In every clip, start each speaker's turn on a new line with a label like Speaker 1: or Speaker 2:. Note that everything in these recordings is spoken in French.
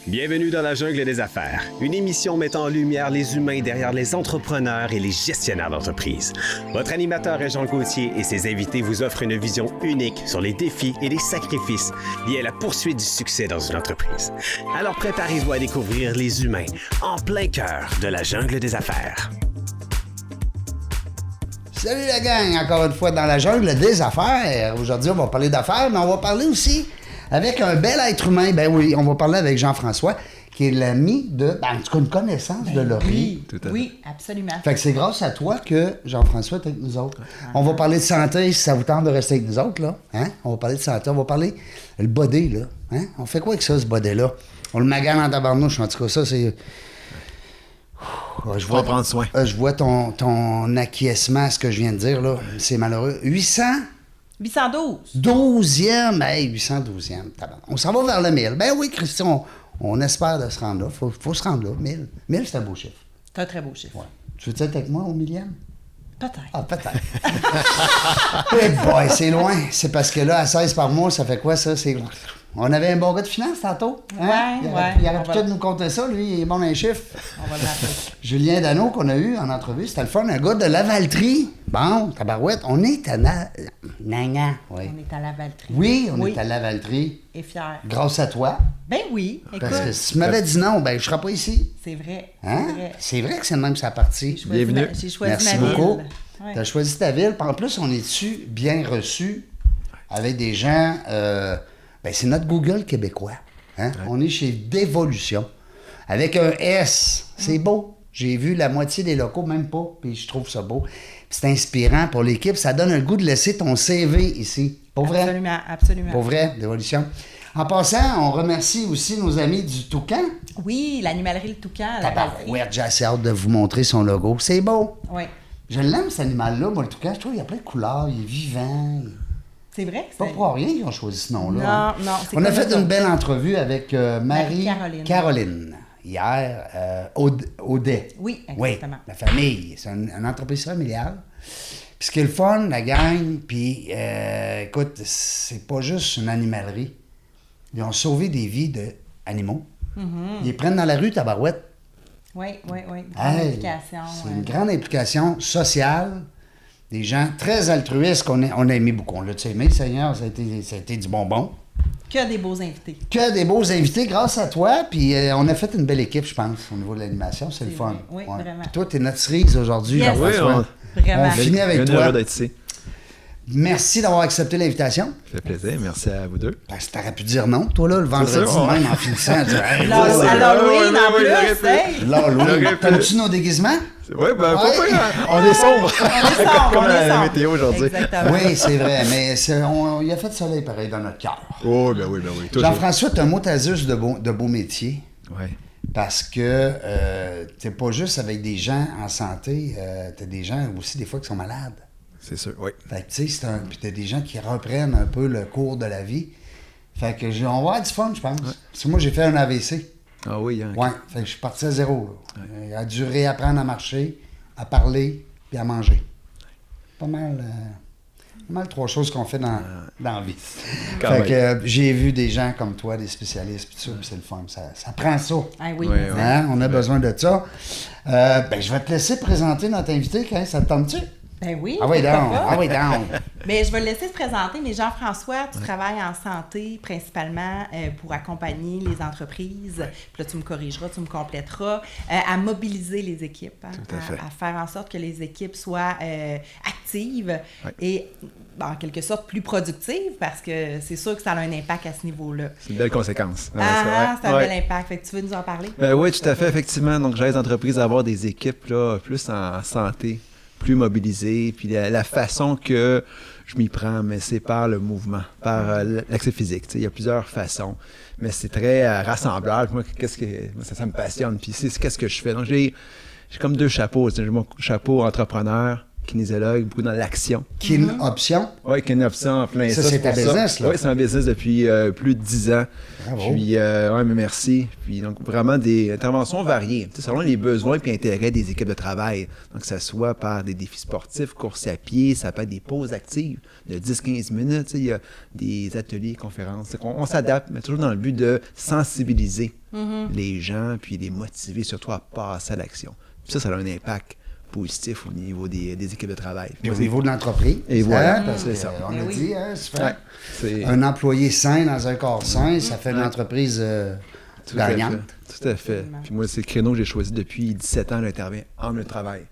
Speaker 1: Bienvenue dans la jungle des affaires, une émission mettant en lumière les humains derrière les entrepreneurs et les gestionnaires d'entreprise. Votre animateur est Jean Gauthier et ses invités vous offrent une vision unique sur les défis et les sacrifices liés à la poursuite du succès dans une entreprise. Alors préparez-vous à découvrir les humains en plein cœur de la jungle des affaires.
Speaker 2: Salut la gang, encore une fois dans la jungle des affaires. Aujourd'hui, on va parler d'affaires, mais on va parler aussi avec un bel être humain. Ben oui, on va parler avec Jean-François, qui est l'ami de... en tout cas, une connaissance de Laurie.
Speaker 3: Oui, absolument.
Speaker 2: Fait que c'est grâce à toi que Jean-François est avec nous autres. On va parler de santé, si ça vous tente de rester avec nous autres, là. Hein? On va parler de santé, on va parler... Le body, là. Hein? On fait quoi avec ça, ce body-là? On le magane en tabarnouche, en tout cas, ça, c'est...
Speaker 4: Je vais prendre soin.
Speaker 2: Je vois ton acquiescement à ce que je viens de dire, là. C'est malheureux.
Speaker 3: 812.
Speaker 2: 12e, hey, 812e. On s'en va vers le 1000. Ben oui, Christian, on espère de se rendre là. Faut se rendre là. 1000. 1000, c'est un beau chiffre.
Speaker 3: C'est un très beau chiffre.
Speaker 2: Ouais. Tu veux être avec moi au millième?
Speaker 3: Peut-être.
Speaker 2: Ah, peut-être. Eh boy, c'est loin. C'est parce que là, à 16 par mois, ça fait quoi, ça? On avait un bon gars de finance tantôt. Hein? Il aurait peut-être nous compter ça, lui, il est bon dans les chiffres.
Speaker 3: On va le rappeler.
Speaker 2: Julien Dano, qu'on a eu en entrevue, c'était le fun, un gars de Lavaltrie. Bon, tabarouette, on est à Nanga. Oui.
Speaker 3: On est à Lavaltrie.
Speaker 2: Oui, on est à Lavaltrie.
Speaker 3: Et fiers.
Speaker 2: Grâce à toi.
Speaker 3: Ben oui, écoute.
Speaker 2: Parce que si tu m'avais dit non, ben je serais pas ici.
Speaker 3: C'est vrai.
Speaker 2: Hein?
Speaker 3: C'est vrai.
Speaker 2: C'est vrai que c'est de même que ça a parti.
Speaker 4: Bienvenue.
Speaker 3: J'ai choisi
Speaker 2: Merci
Speaker 3: ma
Speaker 2: beaucoup.
Speaker 3: ville. Ouais.
Speaker 2: Tu as choisi ta ville. Puis en plus, on est-tu bien reçu avec des gens... ben c'est notre Google québécois. Hein? Ouais. On est chez Dévolution. Avec un S. C'est beau. J'ai vu la moitié des locaux, même pas. Puis je trouve ça beau. Puis c'est inspirant pour l'équipe. Ça donne un goût de laisser ton CV ici. Pour vrai?
Speaker 3: Absolument, absolument.
Speaker 2: Pour vrai, Dévolution. En passant, on remercie aussi nos amis du Toucan.
Speaker 3: Oui, l'animalerie Le Toucan. À Lavaltrie.
Speaker 2: Ouais, j'ai assez hâte de vous montrer son logo. C'est beau.
Speaker 3: Oui.
Speaker 2: Je l'aime, cet animal-là, moi, le Toucan. Je trouve qu'il y a plein de couleurs. Il est vivant.
Speaker 3: C'est vrai que
Speaker 2: C'est pas pour rien qu'ils ont choisi ce nom-là.
Speaker 3: Non, c'est
Speaker 2: on a fait une belle entrevue avec Marie-Caroline hier, Audet.
Speaker 3: Oui, exactement.
Speaker 2: Oui, la famille. C'est une entreprise familiale. Puis ce qui est le fun, la gang, puis écoute, c'est pas juste une animalerie. Ils ont sauvé des vies d'animaux.
Speaker 3: Mm-hmm.
Speaker 2: Ils les prennent dans la rue, tabarouette.
Speaker 3: Oui. Grande implication.
Speaker 2: C'est une grande implication sociale. Des gens très altruistes qu'on a aimé beaucoup. On l'a aimé, Seigneur, ça a été du bonbon.
Speaker 3: Que des beaux invités.
Speaker 2: Que des beaux invités grâce à toi. Puis on a fait une belle équipe, je pense, au niveau de l'animation. C'est le fun.
Speaker 3: Oui,
Speaker 2: ouais.
Speaker 3: vraiment.
Speaker 2: Puis toi, t'es notre cerise aujourd'hui,
Speaker 3: Yes.
Speaker 2: Jean-François.
Speaker 3: Vraiment.
Speaker 2: On finit avec
Speaker 4: Bien
Speaker 2: toi.
Speaker 4: heureux d'être ici.
Speaker 2: Merci d'avoir accepté l'invitation.
Speaker 4: Ça fait plaisir. Merci à vous deux.
Speaker 2: Parce que t'aurais pu dire non, toi, là, le vendredi
Speaker 4: sûr,
Speaker 2: même, en finissant. Tu dis, hey,
Speaker 3: Halloween en
Speaker 4: oui,
Speaker 3: plus, hey!
Speaker 2: L'Halloween. T'aimes-tu nos déguisements?
Speaker 4: Oui, ben,
Speaker 2: Ouais.
Speaker 4: on est sombre. Comme
Speaker 3: on est
Speaker 4: la
Speaker 3: sombre.
Speaker 4: météo aujourd'hui.
Speaker 3: Exactement.
Speaker 2: Oui, c'est vrai, mais il a fait soleil pareil dans notre cœur.
Speaker 4: Oh, ben oui. Toujours.
Speaker 2: Jean-François, t'as un mot à dire de beaux métiers.
Speaker 4: Oui.
Speaker 2: Parce que t'es pas juste avec des gens en santé, t'as des gens aussi des fois qui sont malades.
Speaker 4: C'est sûr, oui.
Speaker 2: Fait que tu sais, puis t'as des gens qui reprennent un peu le cours de la vie. Fait que on va avoir du fun, je pense. Ouais. Parce que moi, j'ai fait un AVC.
Speaker 4: Ah oui, hein.
Speaker 2: Ouais, fait que je suis parti à zéro. Il a dû réapprendre à marcher, à parler, puis à manger. Pas mal 3 choses qu'on fait dans la vie. Fait que j'ai vu des gens comme toi, des spécialistes, puis tout ça, puis c'est le fun. Ça prend ça.
Speaker 3: Ah oui,
Speaker 4: Oui,
Speaker 2: Hein? On a besoin de ça. Ben, je vais te laisser présenter notre invité, quand ça te tente-tu?
Speaker 3: Ben oui.
Speaker 2: Ah oui, down.
Speaker 3: Mais je vais le laisser se présenter, mais Jean-François, tu travailles en santé principalement pour accompagner les entreprises, puis là tu me corrigeras, tu me compléteras, à mobiliser les équipes, hein,
Speaker 4: Tout à fait.
Speaker 3: à faire en sorte que les équipes soient actives et en quelque sorte plus productives, parce que c'est sûr que ça a un impact à ce niveau-là.
Speaker 4: C'est une belle conséquence.
Speaker 3: C'est un bel impact. Fait que tu veux nous en parler?
Speaker 4: Oui, tout à fait, effectivement. Donc, j'aide les entreprises à avoir des équipes là, plus en santé, plus mobilisées, puis la façon que je m'y prends, mais c'est par le mouvement, par l'accès physique. Il y a plusieurs façons, mais c'est très rassembleur. Moi, ça me passionne, puis c'est qu'est-ce que je fais. Donc, j'ai comme 2 chapeaux. J'ai mon chapeau entrepreneur, kinésiologue, beaucoup dans l'action.
Speaker 2: Kin Option.
Speaker 4: Oui, qui est une option en plein
Speaker 2: Ça, c'est ta
Speaker 4: pour
Speaker 2: business, là?
Speaker 4: Oui, c'est un business depuis plus de 10 ans.
Speaker 2: Bravo.
Speaker 4: Puis, mais merci. Puis, donc, vraiment des interventions variées, tu sais, selon les besoins et intérêts des équipes de travail. Donc, que ce soit par des défis sportifs, course à pied, ça peut être des pauses actives de 10-15 minutes. Tu sais, il y a des ateliers, conférences. C'est on s'adapte, mais toujours dans le but de sensibiliser les gens, puis les motiver surtout à passer à l'action. Puis ça a un impact positif au niveau des équipes de travail.
Speaker 2: Puis au niveau de l'entreprise.
Speaker 4: Et voilà,
Speaker 2: Parce
Speaker 4: c'est
Speaker 2: que,
Speaker 4: ça.
Speaker 2: on a
Speaker 3: Oui.
Speaker 2: dit, hein, c'est fait.
Speaker 4: Ouais, c'est
Speaker 2: Un employé sain dans un corps sain, ça fait une entreprise
Speaker 4: tout à
Speaker 2: gagnante.
Speaker 4: fait. Tout à fait. Puis moi, c'est le créneau que j'ai choisi depuis 17 ans, j'interviens en milieu de travail.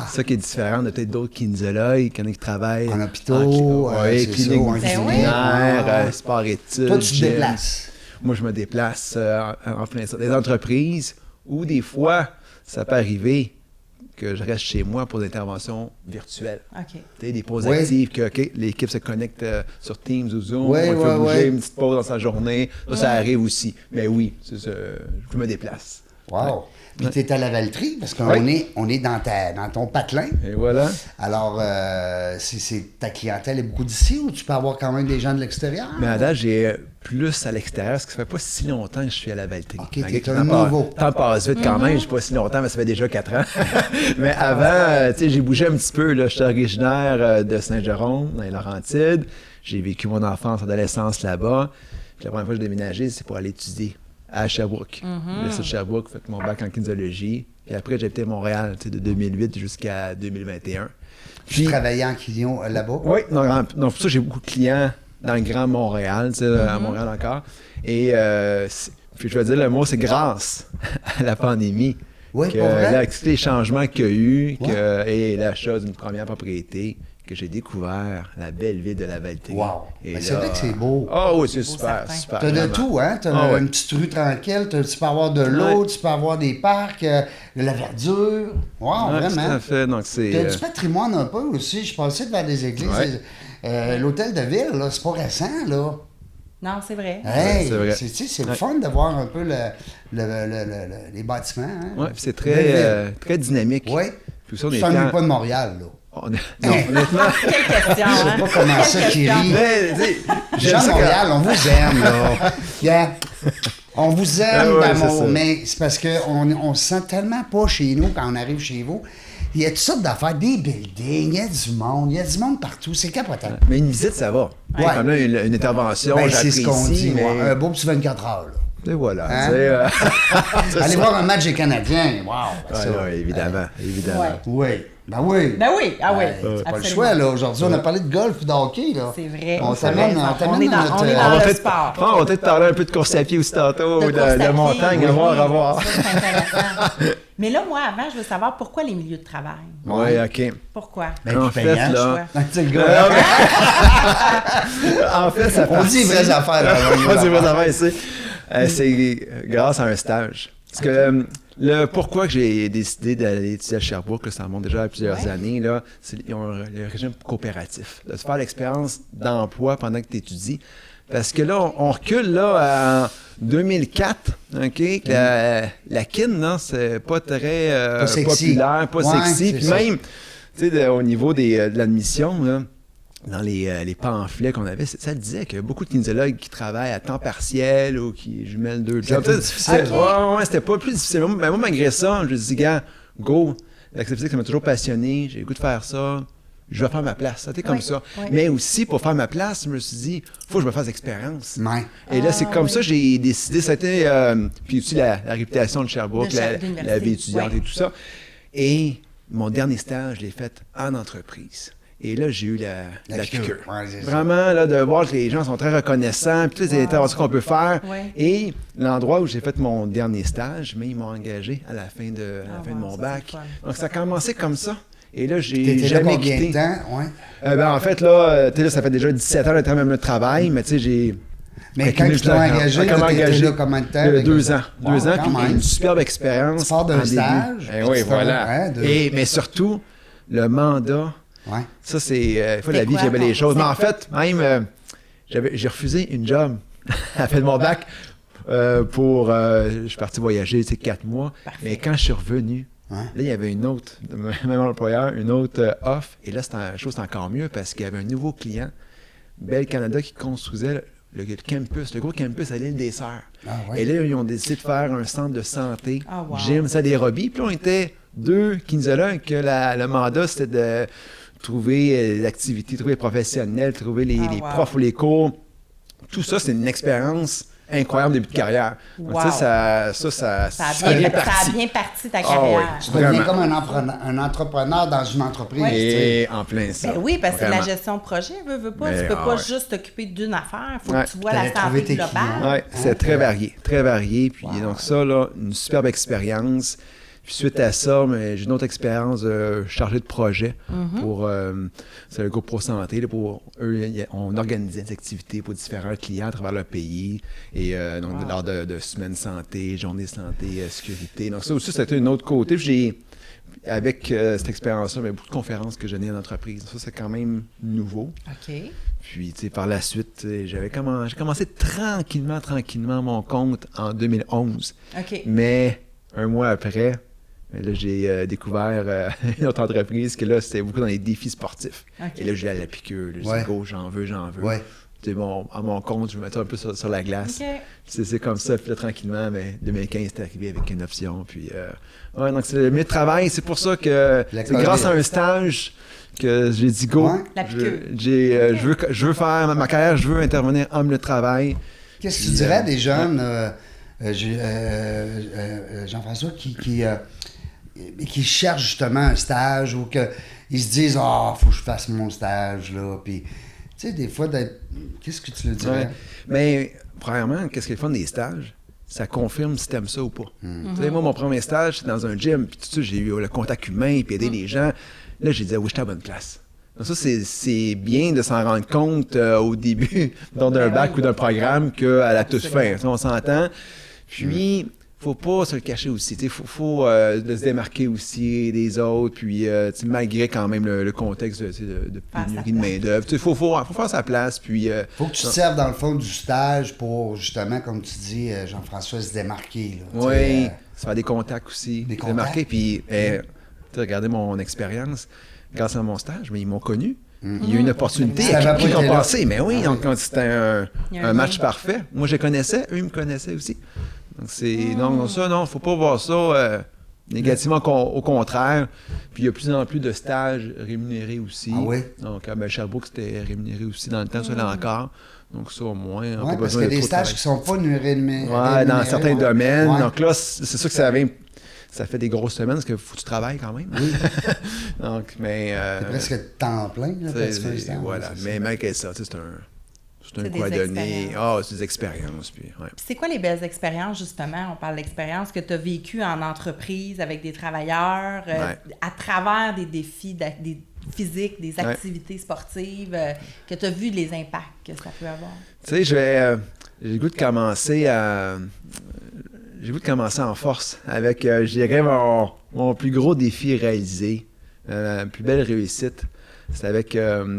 Speaker 4: C'est ça qui est différent de peut-être d'autres kinésiologues, qui travaillent
Speaker 2: En hôpitaux,
Speaker 4: oui,
Speaker 2: c'est
Speaker 4: clinique
Speaker 2: ça,
Speaker 4: vétérinaire,
Speaker 2: ouais.
Speaker 4: sport-études.
Speaker 2: Toi, tu te
Speaker 4: gym.
Speaker 2: déplaces.
Speaker 4: Moi, je me déplace en plein ça. Des entreprises où des fois, ça peut arriver que je reste chez moi pour des interventions virtuelles.
Speaker 3: OK.
Speaker 4: Tu sais, des pauses
Speaker 2: Oui.
Speaker 4: actives, que OK, l'équipe se connecte sur Teams ou Zoom,
Speaker 2: Oui,
Speaker 4: on peut
Speaker 2: oui,
Speaker 4: bouger
Speaker 2: oui.
Speaker 4: une petite pause dans sa journée. Ça arrive aussi. Mais oui, je me déplace.
Speaker 2: Wow. Puis tu es à la Valtrie, parce qu'on
Speaker 4: Oui.
Speaker 2: on est dans ton patelin.
Speaker 4: Et voilà.
Speaker 2: Alors, ta clientèle est beaucoup d'ici ou tu peux avoir quand même des gens de l'extérieur?
Speaker 4: Mais à date, j'ai plus à l'extérieur, parce que ça fait pas si longtemps que je suis à la Valtrie.
Speaker 2: OK,
Speaker 4: Malgré
Speaker 2: t'es
Speaker 4: que
Speaker 2: un
Speaker 4: le temps
Speaker 2: nouveau.
Speaker 4: Le temps passe vite quand même, je suis pas si longtemps, mais ça fait déjà 4 ans. Mais avant, tu sais, j'ai bougé un petit peu. Là. Je suis originaire de Saint-Jérôme, dans les Laurentides. J'ai vécu mon enfance, adolescence là-bas. Puis la première fois que j'ai déménagé, c'est pour aller étudier à Sherbrooke. J'ai laissé Sherbrooke, fait mon bac en kinésiologie. Puis après, j'ai été à Montréal, tu sais, de 2008 jusqu'à 2021.
Speaker 2: Tu travaillais en client là-bas?
Speaker 4: Oui, donc pour ça, j'ai beaucoup de clients dans le Grand Montréal, tu sais, à Montréal encore. Et puis je veux dire, le mot, c'est grâce à la pandémie.
Speaker 2: Oui,
Speaker 4: que,
Speaker 2: pour vrai?
Speaker 4: là, avec tous les changements qu'il y a eu et l'achat d'une première propriété, que j'ai découvert la belle ville de la Valtrie.
Speaker 2: Wow.
Speaker 4: Et
Speaker 2: Mais c'est vrai que c'est beau.
Speaker 4: Oh oui, c'est
Speaker 3: Beau
Speaker 4: super,
Speaker 3: certain.
Speaker 4: super.
Speaker 2: T'as de
Speaker 4: vraiment.
Speaker 2: tout, hein? T'as
Speaker 4: Ah ouais.
Speaker 2: une petite rue tranquille, tu peux avoir de l'eau, tu peux avoir des parcs, de la verdure. Wow,
Speaker 4: Ouais,
Speaker 2: vraiment.
Speaker 4: tout à fait. Donc, c'est.
Speaker 2: T'as du patrimoine un peu aussi. Je passais devant des églises.
Speaker 4: Ouais.
Speaker 2: L'hôtel de ville, là, c'est pas récent, là.
Speaker 3: Non, c'est vrai.
Speaker 2: Hey,
Speaker 4: c'est vrai.
Speaker 2: c'est le
Speaker 4: Ouais.
Speaker 2: fun de voir un peu les bâtiments. Hein?
Speaker 4: Ouais, puis c'est
Speaker 2: Belle ville.
Speaker 4: très dynamique.
Speaker 2: Oui.
Speaker 4: Puis ça, on
Speaker 2: Tu
Speaker 4: est
Speaker 2: t'ennuies
Speaker 4: quand-
Speaker 2: pas de Montréal, là.
Speaker 4: Non, honnêtement.
Speaker 3: Quelle question, hein?
Speaker 2: Je sais pas comment ça qui
Speaker 3: question.
Speaker 2: rit.
Speaker 4: Mais, tu sais, j'aime
Speaker 2: Jean
Speaker 4: ça quand-
Speaker 2: Montréal, on vous aime, là. Yeah. On vous aime
Speaker 4: Ah ouais,
Speaker 2: d'amour,
Speaker 4: c'est ça.
Speaker 2: mais c'est parce qu'on se sent tellement pas chez nous quand on arrive chez vous. Il y a toutes sortes d'affaires, des buildings, il y a du monde partout. C'est capotant.
Speaker 4: Mais une visite, ça va.
Speaker 2: Ouais.
Speaker 4: Quand on a une intervention,
Speaker 2: Ben,
Speaker 4: j'apprécie,
Speaker 2: c'est ce qu'on dit,
Speaker 4: mais...
Speaker 2: moi. Un beau petit 24 heures, là.
Speaker 4: Et voilà.
Speaker 2: Hein?
Speaker 4: C'est
Speaker 2: Allez
Speaker 4: ça.
Speaker 2: voir un match des Canadiens. Wow! ben
Speaker 4: Ouais,
Speaker 2: ça.
Speaker 4: ouais, évidemment, évidemment.
Speaker 3: Ouais.
Speaker 2: Oui. Ben oui.
Speaker 3: Ben oui, ah oui.
Speaker 2: C'est pas le
Speaker 3: absolument.
Speaker 2: choix, là. Aujourd'hui, on a parlé de golf et de hockey, là.
Speaker 3: C'est vrai.
Speaker 2: On
Speaker 3: t'as
Speaker 2: t'amène
Speaker 3: raison.
Speaker 2: on
Speaker 3: On est dans,
Speaker 2: notre,
Speaker 3: on est
Speaker 4: On
Speaker 3: dans
Speaker 4: va
Speaker 3: le
Speaker 4: peut-être
Speaker 3: sport.
Speaker 4: on va peut-être parler un peu de course à pied aussi tantôt,
Speaker 3: De course à
Speaker 4: de
Speaker 3: pied,
Speaker 4: montagne,
Speaker 3: oui,
Speaker 4: à voir,
Speaker 3: oui.
Speaker 4: à voir.
Speaker 3: Ça, c'est intéressant. Mais là, moi, avant, je veux savoir pourquoi les milieux de travail.
Speaker 4: Oui, OK.
Speaker 3: Pourquoi?
Speaker 2: Ben,
Speaker 4: En
Speaker 2: plus
Speaker 4: fait,
Speaker 2: payant.
Speaker 4: là...
Speaker 2: C'est le gars.
Speaker 4: En fait, ça
Speaker 2: On dit les vraies affaires, là.
Speaker 4: On dit les vraies affaires ici. C'est grâce à un stage. Parce que le pourquoi que j'ai décidé d'aller étudier à Sherbrooke, là, ça remonte déjà à plusieurs années, là, ils ont le régime coopératif. De se faire l'expérience d'emploi pendant que tu étudies. Parce que là, on recule là, en 2004, OK? Que la kin, là, c'est pas très
Speaker 2: Pas sexy.
Speaker 4: populaire, pas
Speaker 2: Ouais,
Speaker 4: sexy.
Speaker 2: c'est
Speaker 4: Puis
Speaker 2: ça.
Speaker 4: même, tu sais, au niveau de l'admission, là, dans les pamphlets qu'on avait, ça disait qu'il y a beaucoup de kinésiologues qui travaillent à temps partiel ou qui jumellent 2 jobs.
Speaker 2: plus difficile.
Speaker 4: Ouais, c'était pas plus difficile. Mais moi, malgré ça, je me dis, gars, go, l'accès physique, ça m'a toujours passionné, j'ai le goût de faire ça, je vais faire ma place. Ça a été comme
Speaker 3: Oui,
Speaker 4: ça.
Speaker 3: oui.
Speaker 4: Mais aussi, pour faire ma place, je me suis dit, faut que je me fasse expérience.
Speaker 2: Ouais.
Speaker 4: Et là, c'est comme
Speaker 3: oui.
Speaker 4: ça que j'ai décidé. Ça a été, puis aussi la réputation de Sherbrooke,
Speaker 3: De l'université.
Speaker 4: la vie étudiante
Speaker 3: Ouais.
Speaker 4: et tout ça. Et mon dernier stage, je l'ai fait en entreprise. Et là, j'ai eu la piqûre.
Speaker 2: Ouais, c'est ça.
Speaker 4: Vraiment, là, de voir que les gens sont très reconnaissants, puis toutes les interventions qu'on peut faire.
Speaker 3: Ouais.
Speaker 4: Et l'endroit où j'ai fait mon dernier stage, mais ils m'ont engagé à la fin de,
Speaker 3: wow,
Speaker 4: mon
Speaker 3: ça,
Speaker 4: bac.
Speaker 3: c'est le fun.
Speaker 4: Donc, ça a commencé comme ça. Et là, j'ai
Speaker 2: T'étais là
Speaker 4: jamais
Speaker 2: combien
Speaker 4: quitté.
Speaker 2: de temps? Ouais.
Speaker 4: En fait, là, tu sais, là, ça fait déjà 17 ans d'être même le travail, mais tu sais, j'ai...
Speaker 2: Mais quand ils t'ont engagé, là, t'étais là combien de temps? avec
Speaker 4: 2
Speaker 2: eux?
Speaker 4: ans.
Speaker 2: Wow,
Speaker 4: 2 ans,
Speaker 2: quand
Speaker 4: puis
Speaker 2: même.
Speaker 4: une superbe expérience.
Speaker 2: Tu pars d'un
Speaker 4: en début.
Speaker 2: stage,
Speaker 4: Eh
Speaker 2: puis
Speaker 4: oui,
Speaker 2: tu t'en vas,
Speaker 4: voilà.
Speaker 2: hein,
Speaker 4: Mais surtout, le mandat,
Speaker 2: Ouais.
Speaker 4: ça, c'est... il faut
Speaker 3: C'est
Speaker 4: la vie,
Speaker 3: quoi,
Speaker 4: il y avait les
Speaker 3: ton-
Speaker 4: choses. Mais en
Speaker 3: c'est
Speaker 4: fait, même, j'ai refusé une job à la fin de mon bac pour... je suis parti voyager, 4 mois.
Speaker 3: Parfait.
Speaker 4: Mais quand je suis revenu,
Speaker 2: Hein?
Speaker 4: Là, il y avait une autre, même employeur, une autre offre. Et là, la chose était encore mieux parce qu'il y avait un nouveau client, Bell Canada, qui construisait le campus, le gros campus à l'île des Sœurs.
Speaker 2: Ah, ouais.
Speaker 4: Et là, ils ont décidé de faire un centre de santé,
Speaker 3: Ah, wow.
Speaker 4: gym, ça, des hobbies. Puis là, on était 2 kinésiologues, que le mandat, c'était de trouver l'activité, trouver les professionnels, trouver les
Speaker 3: wow.
Speaker 4: profs ou les cours. Tout ça, c'est une expérience incroyable début de carrière. Donc,
Speaker 3: Wow.
Speaker 4: tu sais, ça a bien parti.
Speaker 3: Ça a bien parti ta
Speaker 4: Ah
Speaker 3: carrière.
Speaker 4: oui.
Speaker 2: Tu deviens
Speaker 4: Vraiment.
Speaker 2: comme un entrepreneur dans une entreprise.
Speaker 3: Ouais.
Speaker 2: tu sais.
Speaker 4: Et en plein ça.
Speaker 3: Ben oui, parce que c'est
Speaker 4: Vraiment.
Speaker 3: la gestion de projet, veux pas.
Speaker 4: Mais,
Speaker 3: Tu peux
Speaker 4: ah
Speaker 3: pas
Speaker 4: ouais.
Speaker 3: juste t'occuper d'une affaire. Il faut
Speaker 4: Ouais.
Speaker 3: que tu vois
Speaker 2: T'allais
Speaker 3: la
Speaker 2: trouver
Speaker 3: santé
Speaker 2: tes
Speaker 3: globale.
Speaker 2: clients.
Speaker 4: Oui, c'est très varié, très varié. Puis
Speaker 2: Wow.
Speaker 4: donc ça, là, une superbe expérience. Puis suite à ça, mais j'ai une autre expérience chargée de projet pour c'est le groupe Pro Santé. Là, pour eux, on organisait des activités pour différents clients à travers le pays. Et donc, lors de semaines santé, journées santé, sécurité. Donc ça aussi, c'était un autre côté. Puis j'ai, avec cette expérience-là, beaucoup de conférences que je donnais en entreprise. Ça, c'est quand même nouveau.
Speaker 3: OK.
Speaker 4: Puis, tu sais, par la suite, j'ai commencé tranquillement mon compte en 2011.
Speaker 3: OK.
Speaker 4: Mais un mois après, là, j'ai découvert une autre entreprise que là, c'était beaucoup dans les défis sportifs.
Speaker 3: OK.
Speaker 4: Et là, j'ai à la piqûre. Là, je
Speaker 2: Ouais.
Speaker 4: dis, go, j'en veux.
Speaker 2: Ouais.
Speaker 4: Tu sais, à mon compte, je vais mettre un peu sur la glace.
Speaker 3: OK.
Speaker 4: C'est comme ça, puis là, tranquillement, mais 2015, c'était arrivé avec une option. Puis, ouais, donc c'est le milieu de travail. C'est pour ça que
Speaker 2: La
Speaker 4: c'est grâce
Speaker 2: COVID.
Speaker 4: à un stage que j'ai dit go.
Speaker 2: Ouais.
Speaker 3: La piqûre.
Speaker 4: Je veux faire ma carrière, je veux intervenir en milieu de travail.
Speaker 2: Qu'est-ce que tu
Speaker 4: Puis,
Speaker 2: dirais à des jeunes, Jean-François, qui cherchent justement un stage ou qu'ils se disent « Ah, faut que je fasse mon stage, là. » Puis, tu sais, des fois, qu'est-ce que tu leur dirais?
Speaker 4: Ouais. Mais, premièrement, qu'est-ce qui est le fun des stages? Ça confirme si t'aimes ça ou pas. Tu sais, moi, mon premier stage, c'était dans un gym, puis tout ça, j'ai eu le contact humain, puis aider les gens. Là, j'ai dit, oui, j'étais à la bonne place. Donc ça, c'est bien de s'en rendre compte au début d'un bac ou d'un programme qu'à la toute fin. On s'entend. Puis, faut pas se le cacher aussi. Il faut de se démarquer aussi des autres, puis malgré quand même le contexte de pénurie de main-d'œuvre. Il faut faire sa place. Puis,
Speaker 2: Faut que tu te serves dans le fond du stage pour justement, comme tu dis, Jean-François, se démarquer. Là, tu sais,
Speaker 4: oui, se faire des contacts aussi.
Speaker 2: Des
Speaker 4: se démarquer.
Speaker 2: contacts.
Speaker 4: Puis, regardez mon expérience. Grâce à mon stage, mais ils m'ont connu. Il y a eu une opportunité
Speaker 2: Ça avait
Speaker 4: qui
Speaker 2: pas
Speaker 4: ont
Speaker 2: été là.
Speaker 4: passé. Mais oui,
Speaker 2: Ah
Speaker 4: donc quand c'était
Speaker 3: Il y a
Speaker 4: un
Speaker 3: un
Speaker 4: match
Speaker 3: lien.
Speaker 4: parfait. Moi, je les connaissais, eux, ils me connaissaient aussi. Donc, non, ça, non, faut pas voir ça négativement, au contraire. Puis, il y a de plus en plus de stages rémunérés aussi.
Speaker 2: Ah oui?
Speaker 4: Donc, à Sherbrooke, c'était rémunéré aussi dans le temps, ça là encore. Donc, ça, au moins, on
Speaker 2: Ouais,
Speaker 4: n'a pas
Speaker 2: parce
Speaker 4: besoin
Speaker 2: qu'il y a
Speaker 4: de
Speaker 2: des
Speaker 4: trop
Speaker 2: stages qui sont pas rémunérés.
Speaker 4: Ouais, dans certains domaines.
Speaker 2: Ouais.
Speaker 4: Donc là, c'est sûr que ça fait des grosses semaines parce qu'il faut que tu travailles quand même.
Speaker 2: Oui.
Speaker 4: Donc, mais.
Speaker 2: C'est presque temps plein, là, quand tu fais un stage.
Speaker 4: Voilà.
Speaker 2: Ouais, c'est
Speaker 4: Mais
Speaker 2: ça.
Speaker 4: malgré ça, c'est un
Speaker 3: C'est
Speaker 4: quoi
Speaker 3: des
Speaker 4: donner.
Speaker 3: expériences.
Speaker 4: Ah, c'est des expériences. Puis, ouais.
Speaker 3: Puis c'est quoi les belles expériences, justement? On parle d'expériences que tu as vécues en entreprise avec des travailleurs,
Speaker 4: Ouais.
Speaker 3: à travers des défis des physiques, des activités sportives, que tu as vu les impacts que ça peut avoir.
Speaker 4: Tu sais, j'ai le goût de commencer j'ai le goût de commencer en force avec, je dirais, mon plus gros défi réalisé, la plus belle réussite. C'est avec un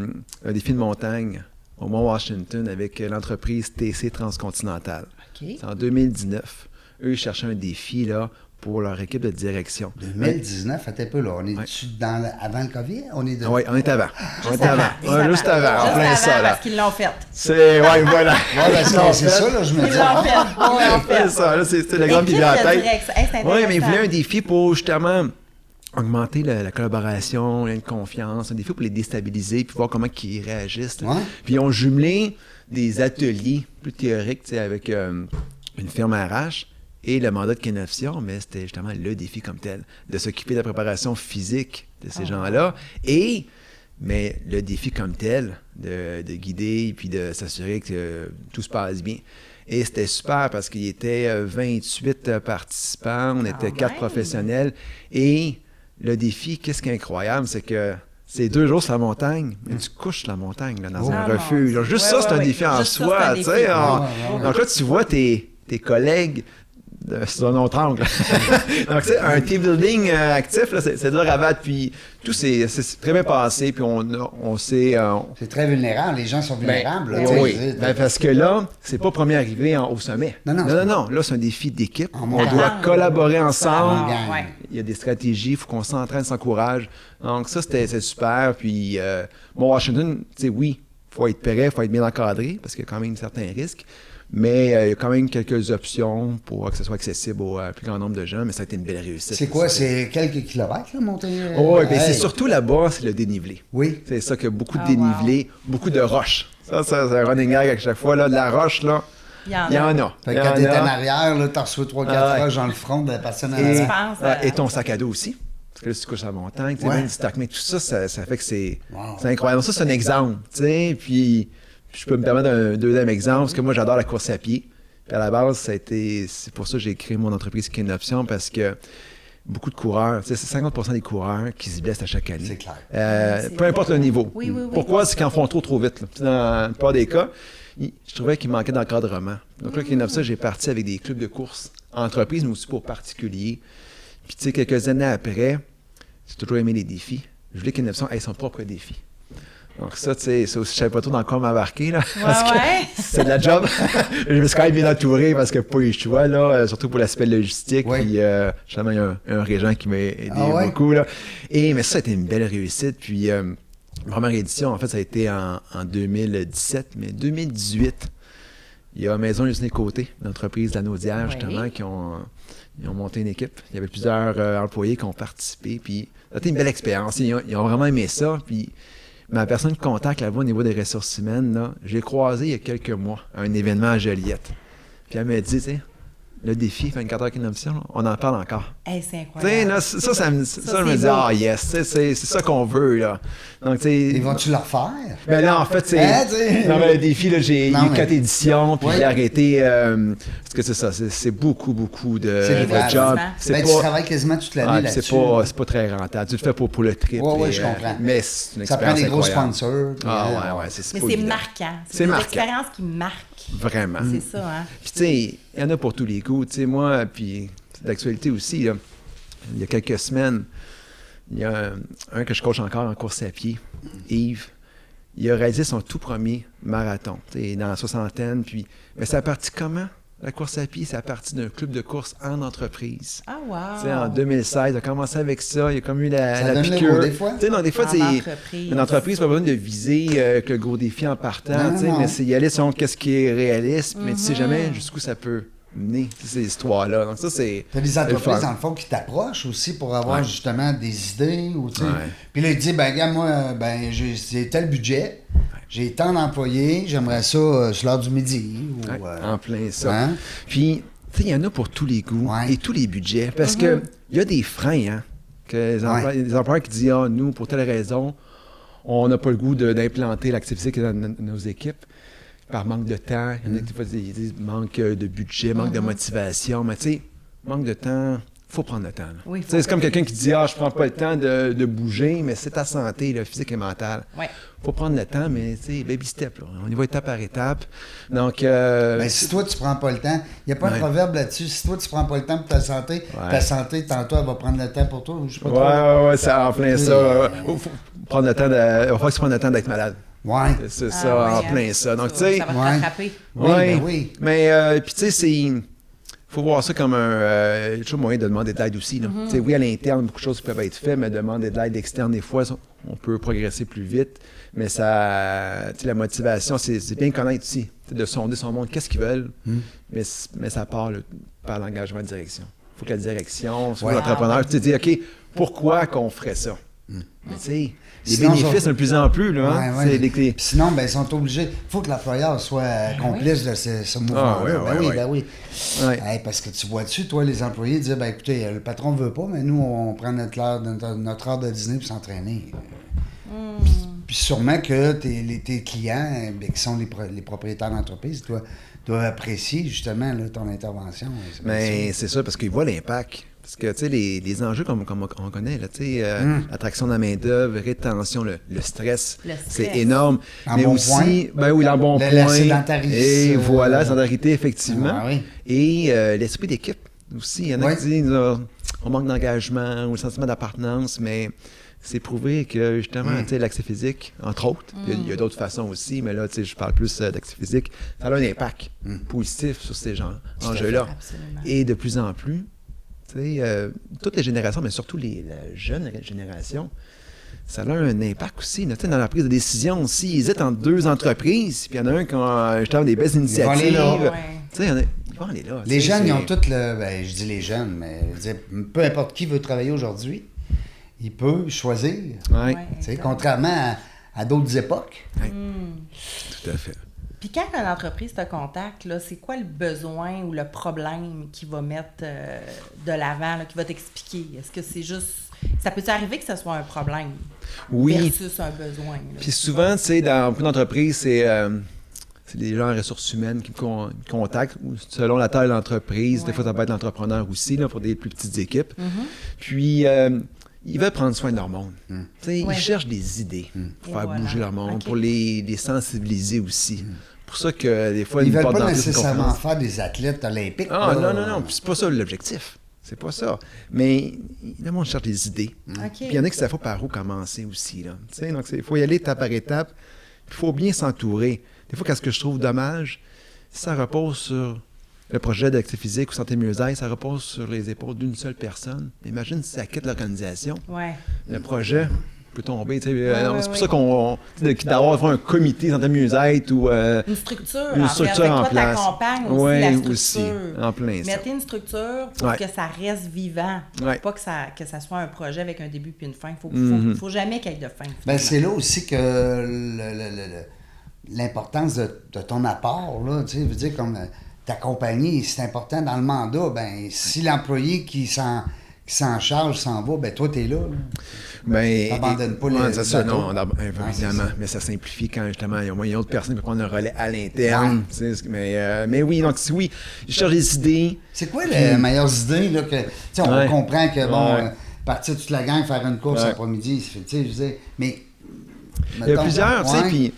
Speaker 4: défi de montagne au Mont-Washington avec l'entreprise TC Transcontinental.
Speaker 3: OK.
Speaker 4: C'est en 2019. Eux, ils cherchaient un défi là, pour leur équipe de direction.
Speaker 2: 2019, attends un peu, là. On est-tu avant le COVID? On est
Speaker 4: Oui, on est avant. On est avant.
Speaker 3: Juste
Speaker 4: Ouais, juste avant. En plein
Speaker 3: avant,
Speaker 4: ça, là.
Speaker 3: parce qu'ils l'ont fait.
Speaker 4: C'est, ouais, voilà.
Speaker 2: Ouais, parce que c'est ça, là, je me
Speaker 3: Ils
Speaker 2: dis.
Speaker 3: l'ont fait. Ils l'ont fait.
Speaker 4: C'est ça, là, c'était la grande
Speaker 3: Équipe
Speaker 4: bibliothèque.
Speaker 3: de direction. Hey, c'est
Speaker 4: Oui, mais ils
Speaker 3: intéressant.
Speaker 4: voulaient un défi pour justement augmenter la collaboration, la confiance, un défi pour les déstabiliser, puis voir comment ils réagissent. Là.
Speaker 2: Ouais.
Speaker 4: Puis ils ont jumelé des ateliers plus théoriques, tu sais, avec une firme RH et le mandat de Kenoption, mais c'était justement le défi comme tel, de s'occuper de la préparation physique de ces gens-là, mais le défi comme tel, de guider puis de s'assurer que tout se passe bien. Et c'était super parce qu'il y était 28 participants, on était 4
Speaker 3: même.
Speaker 4: professionnels. Et le défi, qu'est-ce qui est incroyable, c'est que c'est 2 jours sur la montagne, mais tu couches sur la montagne, là, dans un
Speaker 3: non,
Speaker 4: refuge. Juste
Speaker 3: ouais,
Speaker 4: ça,
Speaker 3: ouais,
Speaker 4: c'est un
Speaker 3: ouais.
Speaker 4: défi en
Speaker 3: Juste ça, c'est
Speaker 4: soi.
Speaker 3: un
Speaker 4: Tu
Speaker 3: défi.
Speaker 4: sais,
Speaker 2: Ouais.
Speaker 4: Donc là, tu vois tes collègues c'est un autre angle. Donc, c'est un team building actif, là, c'est dur à battre. Puis, tout c'est très bien passé. Puis, on s'est.
Speaker 2: C'est très vulnérable. Les gens sont vulnérables.
Speaker 4: Ben, oui, parce que là, c'est pas premier arrivé au sommet. Non. Là, c'est un défi d'équipe. On doit collaborer ensemble. Il y a des stratégies. Il faut qu'on s'entraîne, s'encourage. Donc, ça, c'est super. Puis, Washington, tu sais, oui, il faut être prêt, il faut être bien encadré parce qu'il y a quand même certains risques. Mais il y a quand même quelques options pour que ce soit accessible au plus grand nombre de gens, mais ça a été une belle réussite.
Speaker 2: C'est quoi? C'est quelques kilomètres, là, monter?
Speaker 4: Oui, bien c'est surtout là-bas, c'est le dénivelé.
Speaker 2: Oui.
Speaker 4: C'est ça qu'il y a beaucoup de dénivelé, beaucoup de roches. Ça, c'est un running gag à chaque fois. Là, de la roche, là, il y en a.
Speaker 2: Fait que quand t'es en arrière, là, t'as reçu 3-4 roches dans le front de la personne en arrière.
Speaker 4: Et ton sac à dos aussi. Parce que là, si tu couches à la montagne, même du stock, mais tout ça, ça fait que c'est incroyable. Donc, ça, c'est un exemple, tu sais, puis... Je peux me permettre un deuxième exemple, parce que moi, j'adore la course à pied. Puis à la base, c'est pour ça que j'ai créé mon entreprise qui est une option, parce que beaucoup de coureurs, c'est 50% des coureurs qui se blessent à chaque année.
Speaker 2: C'est clair.
Speaker 4: Peu importe le niveau.
Speaker 3: Oui.
Speaker 4: Pourquoi? C'est qu'ils en font trop vite. Là. Dans la plupart des cas, je trouvais qu'il manquait d'encadrement. Donc là, qui est une option, j'ai parti avec des clubs de course, entreprises, mais aussi pour particuliers. Puis tu sais, quelques années après, j'ai toujours aimé les défis. Je voulais qu'une option ait son propre défi. Donc ça, tu sais, ça aussi, je savais pas trop dans quoi m'embarquer, là, parce que c'est de la job. Je me suis quand même bien entouré parce que pas eu le choix, là, surtout pour l'aspect logistique.
Speaker 2: Oui.
Speaker 4: Puis, justement, il y a un régent qui m'a aidé beaucoup, là. Mais ça a été une belle réussite. Puis, la première édition, en fait, ça a été en 2017, mais 2018, il y a Maison Luciné Côté, l'entreprise de la Naudière, justement, qui ont monté une équipe. Il y avait plusieurs employés qui ont participé, puis ça a été une belle expérience. Ils ont vraiment aimé ça, puis ma personne de contact là-bas au niveau des ressources humaines, là, j'ai croisé il y a quelques mois à un événement à Joliette. Puis elle m'a dit, tu sais, le défi 24 heures qu'une option, on en parle encore.
Speaker 3: Hey, c'est incroyable.
Speaker 4: Là, ça je me dis, yes, c'est ça qu'on veut, là. Donc, tu sais.
Speaker 2: Ils vont-tu le refaire?
Speaker 4: Ben là, en fait, c'est. Non, mais le défi, là, j'ai eu 4 éditions, puis j'ai arrêté. Parce que c'est ça, c'est beaucoup de job.
Speaker 2: Tu travailles quasiment toute l'année là-dessus.
Speaker 4: C'est pas très rentable. Tu le fais pour le trip.
Speaker 2: Oui, je comprends.
Speaker 4: Mais c'est une expérience.
Speaker 2: Ça prend des gros
Speaker 4: incroyable.
Speaker 2: sponsors.
Speaker 3: Mais c'est marquant. C'est une expérience qui marque.
Speaker 4: Vraiment.
Speaker 3: C'est ça, hein.
Speaker 4: Puis, tu sais, il y en a pour tous les goûts. Tu sais, moi, puis c'est d'actualité aussi, là. Il y a quelques semaines, il y a un que je coach encore en course à pied, Yves. Il a réalisé son tout premier marathon, dans la soixantaine. Puis, mais ça a parti comment, la course à pied? Ça a parti d'un club de course en entreprise.
Speaker 3: Ah, wow!
Speaker 4: T'sais, en 2016, il a commencé avec ça. Il a comme eu la
Speaker 2: Ça
Speaker 4: piqûre.
Speaker 2: des fois?
Speaker 4: Non, des fois, une entreprise n'a pas besoin de viser que le gros défi en partant. Mais c'est y aller selon qu'est-ce qui est réaliste. Mais tu sais jamais jusqu'où ça peut mener, ces histoires-là. Donc ça, c'est...
Speaker 2: T'as des entreprises, dans le fond, qui t'approchent aussi pour avoir justement des idées. Ou, puis là, il dit, regarde, moi, j'ai tel budget, j'ai tant d'employés, j'aimerais ça sur l'heure du midi. Ou,
Speaker 4: en plein ça. Puis, tu sais, il y en a pour tous les goûts et tous les budgets. Parce que il y a des freins, hein, que les employeurs qui disent, nous, pour telle raison, on n'a pas le goût d'implanter l'activité physique dans nos équipes. Par manque de temps, il y en a qui disent manque de budget, manque de motivation, mais tu sais, manque de temps, il faut prendre le temps. Oui, c'est comme quelqu'un qui dit je prends pas le temps de bouger, mais c'est ta santé, là, physique et mentale. Il faut prendre le temps, mais tu sais, baby step, là. On y va étape par étape. Donc,
Speaker 2: si toi tu prends pas le temps, il n'y a pas un proverbe là-dessus, si toi tu prends pas le temps pour ta santé, tantôt elle va prendre le temps pour toi. Je sais pas
Speaker 4: ouais, c'est en plein ça. Il faut prendre le temps il faut prendre le temps d'être malade.
Speaker 2: Ouais.
Speaker 4: C'est ça, en plein ça. Donc, tu sais.
Speaker 3: Ça va te rattraper.
Speaker 4: Oui. Mais, puis, tu sais, il faut voir ça comme un. toujours moyen de demander de l'aide aussi. Tu sais, oui, à l'interne, beaucoup de choses peuvent être faites, mais demander de l'aide externe, des fois, on peut progresser plus vite. Mais ça. Tu sais, la motivation, c'est bien connaître aussi. De sonder son monde, qu'est-ce qu'ils veulent. Mais ça part par l'engagement de direction. Il faut que la direction, soit l'entrepreneur, tu te dis, OK, pourquoi qu'on ferait ça? Mais, tu sais. Les bénéfices de plus en plus, là. Hein?
Speaker 2: Puis sinon, ils sont obligés. Il faut que l'employeur soit complice de ce mouvement-là. Oui. Parce que tu vois-tu, toi, les employés dire écoutez, le patron ne veut pas, mais nous, on prend notre heure de dîner pour s'entraîner. Puis sûrement que tes clients, qui sont les propriétaires d'entreprise, doivent apprécier justement là, ton intervention.
Speaker 4: Mais c'est ça, parce qu'ils voient l'impact. Parce que, tu sais, les enjeux comme on connaît, là, tu sais, l'attraction de la main-d'œuvre, rétention, le stress, c'est énorme. Mais aussi, l'embonpoint.
Speaker 2: La sédentarité.
Speaker 4: Et voilà, la sédentarité, effectivement. Et l'esprit d'équipe. aussi. Il y en a qui disent on manque d'engagement ou le sentiment d'appartenance, mais c'est prouvé que, justement, l'accès physique, entre autres, il y a d'autres façons aussi, mais là, je parle plus d'accès physique, ça a un impact positif sur ces enjeux-là. Et de plus en plus, toutes les générations, mais surtout la jeune génération, ça a un impact aussi. Là, dans la prise de décision aussi, ils hésitent entre deux entreprises, puis il y en a un qui a justement des belles initiatives. Ils vont aller là.
Speaker 2: Les jeunes, ils ont tout le... Ben, je dis les jeunes, mais je veux dire, peu importe qui veut travailler aujourd'hui, il peut choisir. Contrairement à d'autres époques.
Speaker 4: Tout à fait.
Speaker 3: Puis quand une entreprise te contacte, là, c'est quoi le besoin ou le problème qui va mettre de l'avant, là, qui va t'expliquer? Est-ce que c'est juste... Ça peut arriver que ce soit un problème versus un besoin? Là?
Speaker 4: Puis souvent, tu sais, dans beaucoup d'entreprises, c'est des gens en ressources humaines qui me contactent, ou selon la taille de l'entreprise. Des fois, ça peut être l'entrepreneur aussi, là, pour des plus petites équipes. Puis... ils veulent prendre soin de leur monde. Ils cherchent des idées pour faire bouger leur monde, pour les sensibiliser aussi. Pour ça que des fois,
Speaker 2: ils ne veulent pas nécessairement faire des athlètes olympiques.
Speaker 4: Ah, non. Puis c'est pas ça l'objectif. C'est pas ça. Mais le monde cherche des idées. Puis il y en a qui savent pas par où commencer aussi. Là. Donc, il faut y aller étape par étape. Il faut bien s'entourer. Des fois, qu'est-ce que je trouve dommage, ça repose sur... Le projet d'accès physique ou santé mieux-être, ça repose sur les épaules d'une seule personne. Imagine si ça quitte l'organisation. Le projet peut tomber. C'est pour ça qu'on d'avoir un comité santé mieux-être ou
Speaker 3: une structure
Speaker 4: en place.
Speaker 3: T'accompagnes aussi la structure.
Speaker 4: Aussi, en plein
Speaker 3: Mettez une structure pour que ça reste vivant. Pas que ça soit un projet avec un début puis une fin. Faut jamais qu'il y ait de fin.
Speaker 2: Ben, c'est là aussi que l'importance de ton apport, là, tu sais, veut dire comme... t'accompagner, c'est important dans le mandat. Ben, si l'employé qui s'en charge s'en va, ben toi, t'es là.
Speaker 4: Ben,
Speaker 2: t'abandonnes pas les
Speaker 4: c'est ça, non, évidemment. Mais ça simplifie quand, justement, il y a une autre personne qui peut prendre le relais à l'interne. Mais oui, donc oui, je cherche des idées.
Speaker 2: C'est quoi les meilleures idées, là, que... on comprend que, partir toute la gang, faire une course après-midi, tu sais, je veux dire, mais...
Speaker 4: Il y a plusieurs, tu sais, puis...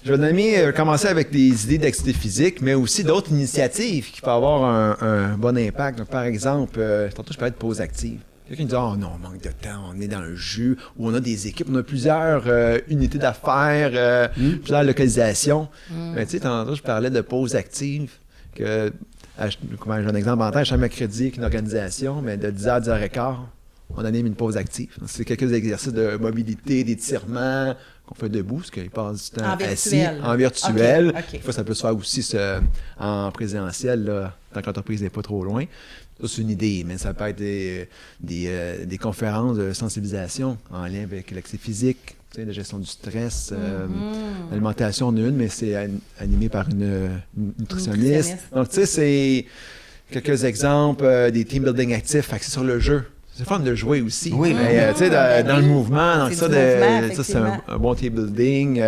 Speaker 4: Je vais donner, commencer avec des idées d'activité physique, mais aussi d'autres initiatives qui peuvent avoir un bon impact. Donc, par exemple, tantôt, je parlais de pause active. Quelqu'un dit « Oh non, on manque de temps, on est dans le jus, ou on a des équipes, on a plusieurs unités d'affaires, plusieurs localisations. » Tu sais, tantôt, je parlais de pause active, que, j'ai un exemple en tête, chaque mercredi, avec une organisation, mais de 10h à 10h15, on anime une pause active. C'est quelques exercices de mobilité, d'étirement, qu'on fait debout, parce qu'il passe du temps assis, en virtuel. Des fois, ça peut se faire aussi en présentiel, là, tant que l'entreprise n'est pas trop loin. Ça, c'est une idée, mais ça peut être des conférences de sensibilisation en lien avec l'accès physique, la gestion du stress, l'alimentation, on a une, mais c'est animé par une nutritionniste. Donc, tu sais, c'est quelques exemples, des team building actifs axés sur le jeu. C'est fun de jouer aussi.
Speaker 2: Oui,
Speaker 4: mais tu sais, dans le mouvement, donc ça, c'est un bon team building.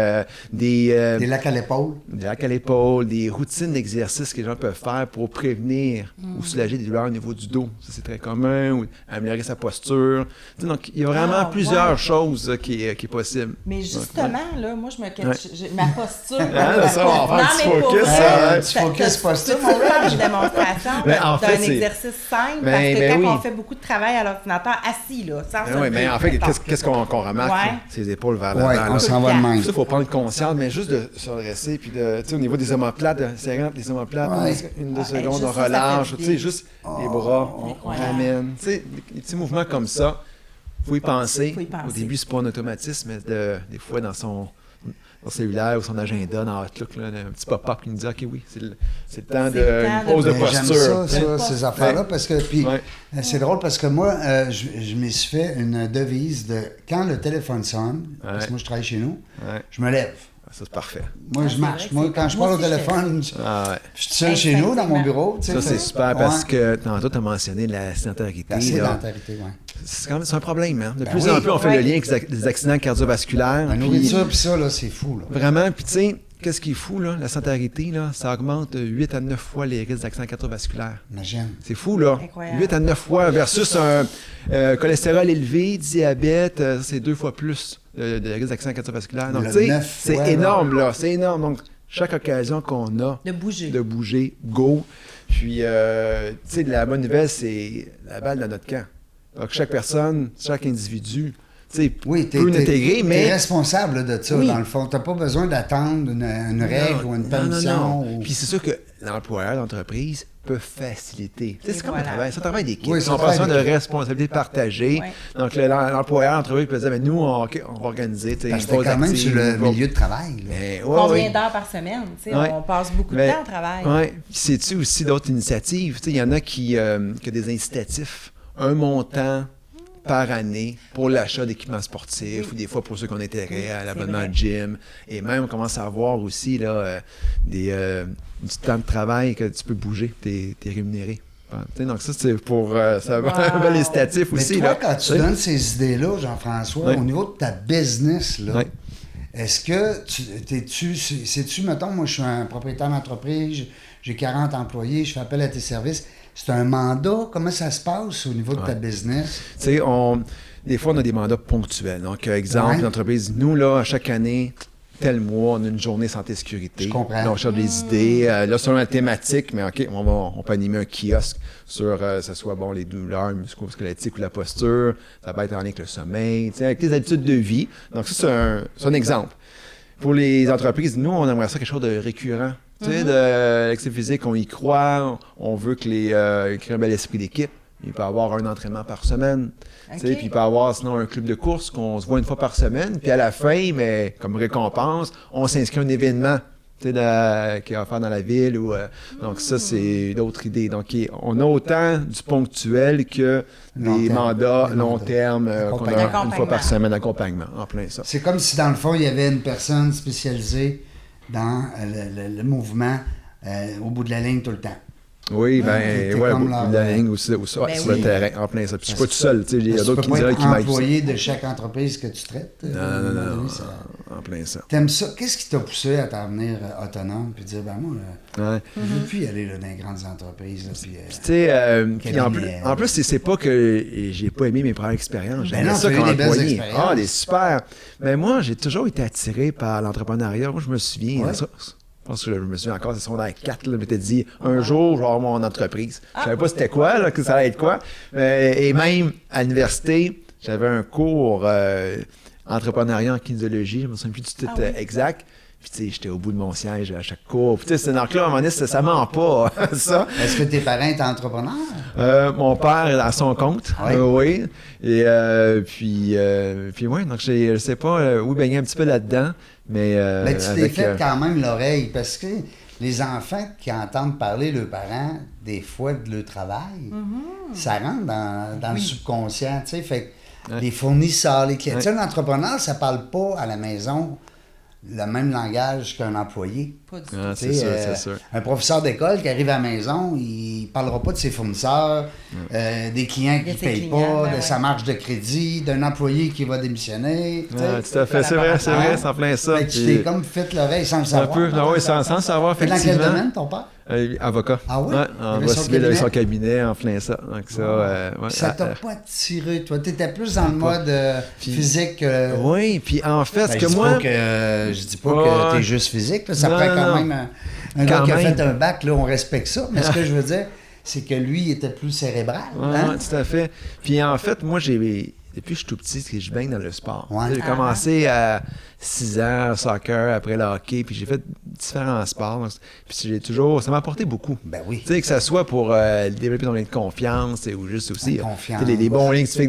Speaker 4: Des
Speaker 2: lacs à l'épaule.
Speaker 4: Des lacs à l'épaule, des routines d'exercice que les gens peuvent faire pour prévenir ou soulager des douleurs au niveau du dos. Ça, c'est très commun. Ou améliorer sa posture. Tu sais, donc, il y a vraiment plusieurs choses qui est possible.
Speaker 3: Mais justement, là, moi, ma posture.
Speaker 4: Ça, on va faire du focus.
Speaker 2: Tu focus posture.
Speaker 3: Tu peux faire une démonstration d'un exercice simple parce que quand on fait beaucoup de travail à l'ordinateur assis, là,
Speaker 4: oui, mais en fait, qu'est-ce qu'on remarque? C'est les épaules vers l'avant.
Speaker 2: On s'en va de même.
Speaker 4: Ça, il faut prendre conscience, mais juste de se redresser, puis au niveau des omoplates, les omoplates, une 2 secondes, on relâche, tu sais, juste les bras, on ramène. Tu sais, des petits mouvements comme ça, il faut y penser. Au début, c'est pas un automatisme, mais des fois, dans son cellulaire ou son agenda, dans Outlook, là, un petit pop-up qui nous dit « OK, oui, c'est le temps de pause de posture. »
Speaker 2: J'aime ça, ces affaires-là, parce que, puis, c'est drôle parce que moi, je me suis fait une devise de quand le téléphone sonne, parce que moi, je travaille chez nous, je me lève.
Speaker 4: Ça, c'est parfait.
Speaker 2: Moi, je marche. Moi, quand je parle au téléphone, je suis seul chez nous, dans mon bureau.
Speaker 4: Ça, c'est super parce que tantôt, tu as mentionné la sédentarité.
Speaker 2: La sédentarité, oui.
Speaker 4: C'est un problème. Hein? De plus en plus, on fait le lien avec les accidents cardiovasculaires.
Speaker 2: La nourriture, puis ça, là, c'est fou. Là.
Speaker 4: Vraiment. Puis, tu sais, qu'est-ce qui est fou, là? La sédentarité, là, ça augmente 8 à 9 fois les risques d'accidents cardiovasculaires.
Speaker 2: Imagine.
Speaker 4: C'est fou, là.
Speaker 3: Incroyable.
Speaker 4: 8 à 9 fois versus un cholestérol élevé, diabète, c'est 2 fois plus de risques d'accidents cardiovasculaires. Donc, tu sais, c'est énorme, là. C'est énorme. Donc, chaque occasion qu'on a
Speaker 3: De bouger.
Speaker 4: de bouger, go. Puis, tu sais, la bonne nouvelle, c'est la balle dans notre camp. Donc, chaque personne, chaque individu, tu sais,
Speaker 2: Oui,
Speaker 4: peut l'intégrer, mais...
Speaker 2: T'es responsable là, de ça,
Speaker 4: Oui.
Speaker 2: dans le fond. T'as pas besoin d'attendre une règle ou une permission. Ou...
Speaker 4: Puis c'est sûr que l'employeur d'entreprise peut faciliter. Tu sais, c'est comme
Speaker 3: voilà.
Speaker 4: un travail, c'est un travail d'équipe.
Speaker 2: Oui, c'est
Speaker 4: On
Speaker 2: un
Speaker 4: parle
Speaker 2: travail
Speaker 4: de
Speaker 2: d'équipe.
Speaker 4: responsabilité partagée.
Speaker 3: Ouais.
Speaker 4: Donc l'employeur d'entreprise peut dire, mais nous, OK, on va organiser.
Speaker 2: Parce que t'es quand même sur le milieu de travail. Là.
Speaker 4: Mais,
Speaker 3: Combien d'heures par semaine? Tu sais,
Speaker 4: Ouais.
Speaker 3: On passe beaucoup de temps au travail.
Speaker 4: Oui. Puis sais-tu aussi d'autres initiatives? Tu sais, il y en a qui ont des incitatifs. Un montant par année pour l'achat d'équipements sportifs, ou des fois pour ceux qui ont intérêt à l'abonnement
Speaker 3: vrai.
Speaker 4: de gym. Et même, on commence à avoir aussi là, du temps de travail que tu peux bouger, tu es rémunéré. Tu sais, donc ça, c'est pour ça un bel incitatif
Speaker 2: Mais
Speaker 4: aussi.
Speaker 2: toi,
Speaker 4: là.
Speaker 2: quand tu donnes ces idées-là, Jean-François,
Speaker 4: Ouais.
Speaker 2: au niveau de ta business, là,
Speaker 4: Ouais.
Speaker 2: est-ce que sais-tu, mettons, moi je suis un propriétaire d'entreprise, j'ai 40 employés, je fais appel à tes services, c'est un mandat? Comment ça se passe au niveau de ta business?
Speaker 4: Tu sais, des fois, on a des mandats ponctuels. Donc, exemple,
Speaker 2: Ouais.
Speaker 4: l'entreprise, nous, là, chaque année, tel mois, on a une journée santé-sécurité.
Speaker 2: Je comprends.
Speaker 4: Là, on cherche des idées. Là, selon la thématique, mais OK, on peut animer un kiosque sur, ce soit, bon, les douleurs musculo-squelettiques ou la posture. Ça peut être en lien avec le sommeil, tu sais, avec les habitudes de vie. Donc, ça, c'est un exemple. Pour les entreprises, nous, on aimerait ça quelque chose de récurrent. Tu sais, de l'activité physique, on y croit, on veut que qu'il y ait un bel esprit d'équipe. Il peut y avoir un entraînement par semaine. Tu sais,
Speaker 3: OK.
Speaker 4: puis il peut y avoir sinon un club de course qu'on se voit une fois par semaine. Puis à la fin, mais comme récompense, on s'inscrit à un événement tu sais, qui est offert dans la ville. Donc ça, c'est d'autres idées. Donc on a autant du ponctuel que
Speaker 2: Long
Speaker 4: des
Speaker 2: terme.
Speaker 4: mandats
Speaker 2: Des
Speaker 4: long
Speaker 2: mandats.
Speaker 4: terme qu'on a une fois
Speaker 3: D'accompagnement.
Speaker 4: par semaine d'accompagnement. En plein ça.
Speaker 2: C'est comme si, dans le fond, il y avait une personne spécialisée dans le mouvement au bout de la ligne tout le temps.
Speaker 4: Oui,
Speaker 2: t'es
Speaker 4: ouais,
Speaker 2: comme
Speaker 4: la
Speaker 2: leur-
Speaker 4: ligne ou sur
Speaker 3: Ben
Speaker 4: le
Speaker 3: oui.
Speaker 4: terrain, en plein ça. Puis je suis pas tout seul, tu sais, il y a
Speaker 2: Tu
Speaker 4: d'autres
Speaker 2: peux pas être
Speaker 4: qui m'aident.
Speaker 2: employé de chaque entreprise que tu traites.
Speaker 4: Non,
Speaker 2: Ça-
Speaker 4: en plein ça.
Speaker 2: T'aimes ça? Qu'est-ce qui t'a poussé à t'en venir autonome puis dire, ben moi,
Speaker 4: Ouais.
Speaker 2: je veux plus y aller là, dans les grandes entreprises. Là, puis,
Speaker 4: Puis tu sais, puis
Speaker 2: cabinet.
Speaker 4: en plus c'est pas que j'ai pas aimé mes premières expériences.
Speaker 2: Ben
Speaker 4: J'aimais
Speaker 2: non,
Speaker 4: ça
Speaker 2: t'as eu
Speaker 4: comme
Speaker 2: des belles
Speaker 4: employé.
Speaker 2: expériences.
Speaker 4: Ah, des super. Mais moi, j'ai toujours été attiré par l'entrepreneuriat. Moi, je me souviens,
Speaker 2: Ouais.
Speaker 4: ça, je pense que je me souviens encore, c'est secondaire 4, là, je m'étais dit, un jour, je vais avoir mon entreprise. Je savais pas c'était quoi, là, que ça allait être quoi. Et même à l'université, j'avais un cours entrepreneuriat en kinésiologie, je me souviens plus du titre exact. Puis, tu sais, j'étais au bout de mon siège à chaque cours. Puis, tu sais, donc là, à un moment donné, ça ment pas, ça.
Speaker 2: Est-ce que tes parents étaient entrepreneurs?
Speaker 4: Mon père à son compte,
Speaker 2: Ouais.
Speaker 4: oui. Et puis ouais, donc je sais pas où baigner un petit peu là-dedans, mais
Speaker 2: Mais tu t'es
Speaker 4: avec,
Speaker 2: fait quand même l'oreille parce que les enfants qui entendent parler leurs parents, des fois, de leur travail, ça rentre dans le subconscient, tu sais. Fait que
Speaker 4: Ouais.
Speaker 2: les fournisseurs, les clients.
Speaker 4: Ouais.
Speaker 2: Tu sais, un entrepreneur, ça parle pas à la maison le même langage qu'un employé.
Speaker 3: Pas du
Speaker 4: Ah,
Speaker 3: tout.
Speaker 4: c'est
Speaker 2: Tu sais,
Speaker 4: sûr, c'est sûr.
Speaker 2: Un professeur d'école qui arrive à la maison, il parlera pas de ses fournisseurs, des clients qui
Speaker 3: De
Speaker 2: ne
Speaker 3: ses
Speaker 2: payent
Speaker 3: clients,
Speaker 2: pas,
Speaker 3: ben
Speaker 2: de sa marge de crédit, d'un employé qui va démissionner. tu sais.
Speaker 4: Ah, tout à fait, c'est vrai, c'est en plein ça.
Speaker 2: Fait que tu
Speaker 4: Puis,
Speaker 2: t'es comme fait l'oreille sans le
Speaker 4: un
Speaker 2: savoir.
Speaker 4: peu, non, oui, sans le savoir,
Speaker 2: Fait dans quel
Speaker 4: effectivement.
Speaker 2: domaine, ton père?
Speaker 4: Avocat.
Speaker 2: Ah oui?
Speaker 4: Ouais,
Speaker 2: Il
Speaker 4: en
Speaker 2: avait
Speaker 4: droit
Speaker 2: son
Speaker 4: civil, avec son
Speaker 2: cabinet?
Speaker 4: cabinet, en plein ça. Donc ça, ouais,
Speaker 2: Ça t'a pas attiré, toi. T'étais plus dans le mode
Speaker 4: Puis-
Speaker 2: physique.
Speaker 4: Oui, puis en fait, ce
Speaker 2: Ben,
Speaker 4: que
Speaker 2: je dis
Speaker 4: moi...
Speaker 2: pas que, je dis pas
Speaker 4: Ouais.
Speaker 2: que t'es juste physique. Là. Ça
Speaker 4: Non,
Speaker 2: prend quand
Speaker 4: non.
Speaker 2: même un gars
Speaker 4: Quand
Speaker 2: qui a
Speaker 4: même.
Speaker 2: fait un bac, là, on respecte ça. Mais ce que je veux dire, c'est que lui, il était plus cérébral.
Speaker 4: Ouais,
Speaker 2: hein?
Speaker 4: tout à fait. Puis en fait, moi, depuis que je suis tout petit, je baigne dans le sport.
Speaker 2: Ouais.
Speaker 4: J'ai commencé à 6 ans, au soccer, après le hockey, puis j'ai fait différents sports. Puis ça m'a apporté beaucoup.
Speaker 2: Ben oui.
Speaker 4: Tu sais, que ça soit pour développer ton lien de confiance ou juste aussi
Speaker 2: La confiance.
Speaker 4: tu sais, les bons liens que tu fais